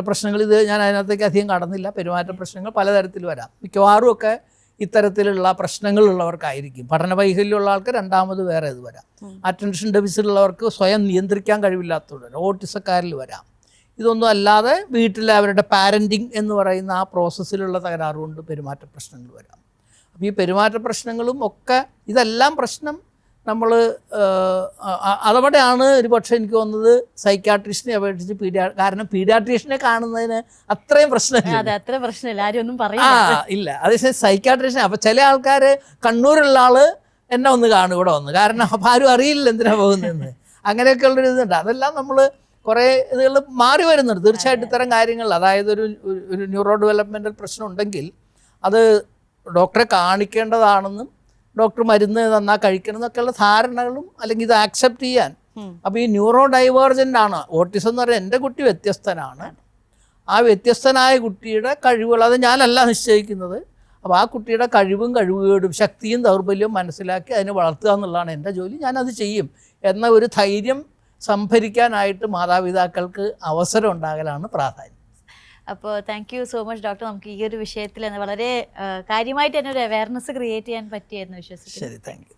പ്രശ്നങ്ങൾ ഇത് ഞാൻ അതിനകത്തേക്ക് അധികം കടന്നില്ല. പെരുമാറ്റ പ്രശ്നങ്ങൾ പലതരത്തിൽ വരാം. മിക്കവാറും ഒക്കെ ഇത്തരത്തിലുള്ള പ്രശ്നങ്ങളുള്ളവർക്കായിരിക്കും. പഠന വൈകല്യമുള്ള ആൾക്ക് രണ്ടാമത് വേറെ ഇത് വരാം. അറ്റൻഷൻ ഡെഫിസിറ്റ് ഉള്ളവർക്ക് സ്വയം നിയന്ത്രിക്കാൻ കഴിവില്ലാത്തവർ വരാം. ഓട്ടിസക്കാരിൽ വരാം. ഇതൊന്നും അല്ലാതെ വീട്ടിൽ അവരുടെ പാരൻറ്റിങ് എന്ന് പറയുന്ന ആ പ്രോസസ്സിലുള്ള തകരാറ് കൊണ്ട് പെരുമാറ്റ പ്രശ്നങ്ങൾ വരാം. അപ്പോൾ ഈ പെരുമാറ്റ പ്രശ്നങ്ങളും ഒക്കെ ഇതെല്ലാം പ്രശ്നം നമ്മൾ അതവിടെയാണ് ഒരു പക്ഷേ എനിക്ക് തോന്നുന്നത് സൈക്കാട്രിസ്റ്റിനെ അപേക്ഷിച്ച് കാരണം പീഡിയാട്രീഷ്യനെ കാണുന്നതിന് അത്രയും പ്രശ്നമില്ല. അതെ, അത്ര പ്രശ്നമില്ല, ആരും ഒന്നും ആ പറയില്ല. ഇല്ല. അതേസമയം സൈക്കാട്രിസ്റ്റിനെ അപ്പോൾ ചില ആൾക്കാർ കണ്ണൂരുള്ള ആൾ എന്നെ ഒന്ന് കാണും ഇവിടെ വന്ന്, കാരണം അപ്പം ആരും അറിയില്ല എന്തിനാ പോകുന്നതെന്ന്. അങ്ങനെയൊക്കെ ഉള്ളൊരു ഇതുണ്ട്. അതെല്ലാം നമ്മൾ കുറേ ഇതുകൾ മാറി വരുന്നുണ്ട് തീർച്ചയായിട്ടും ഇത്തരം കാര്യങ്ങൾ. അതായത് ഒരു ന്യൂറോ ഡെവലപ്മെൻ്റൽ പ്രശ്നം ഉണ്ടെങ്കിൽ അത് ഡോക്ടറെ കാണിക്കേണ്ടതാണെന്നും ഡോക്ടർ മരുന്ന് തന്നാൽ കഴിക്കണം എന്നൊക്കെയുള്ള ധാരണകളും അല്ലെങ്കിൽ ഇത് ആക്സെപ്റ്റ് ചെയ്യാൻ. അപ്പോൾ ഈ ന്യൂറോ ഡൈവേർജൻ്റ് ആണ് ഓട്ടിസം എന്ന് പറയുന്നത്. എൻ്റെ കുട്ടി വ്യത്യസ്തനാണ്. ആ വ്യത്യസ്തനായ കുട്ടിയുടെ കഴിവുകൾ അത് ഞാനല്ല നിശ്ചയിക്കുന്നത്. അപ്പോൾ ആ കുട്ടിയുടെ കഴിവുകേടും ശക്തിയും ദൗർബല്യവും മനസ്സിലാക്കി അതിനെ വളർത്തുക എന്നുള്ളതാണ് എൻ്റെ ജോലി. ഞാനത് ചെയ്യും എന്ന ഒരു ധൈര്യം സംഭരിക്കാനായിട്ട് മാതാപിതാക്കൾക്ക് അവസരം ഉണ്ടാകലാണ് പ്രാധാന്യം. അപ്പോൾ thank you so much doctor. നമുക്ക് ഈ ഒരു വിഷയത്തിൽ വളരെ കാര്യമായിട്ട് തന്നെ ഒരു അവയർനെസ് ക്രിയേറ്റ് ചെയ്യാൻ പറ്റിയെന്ന് വിശ്വസിക്കുന്നു. ശരി, താങ്ക് യു.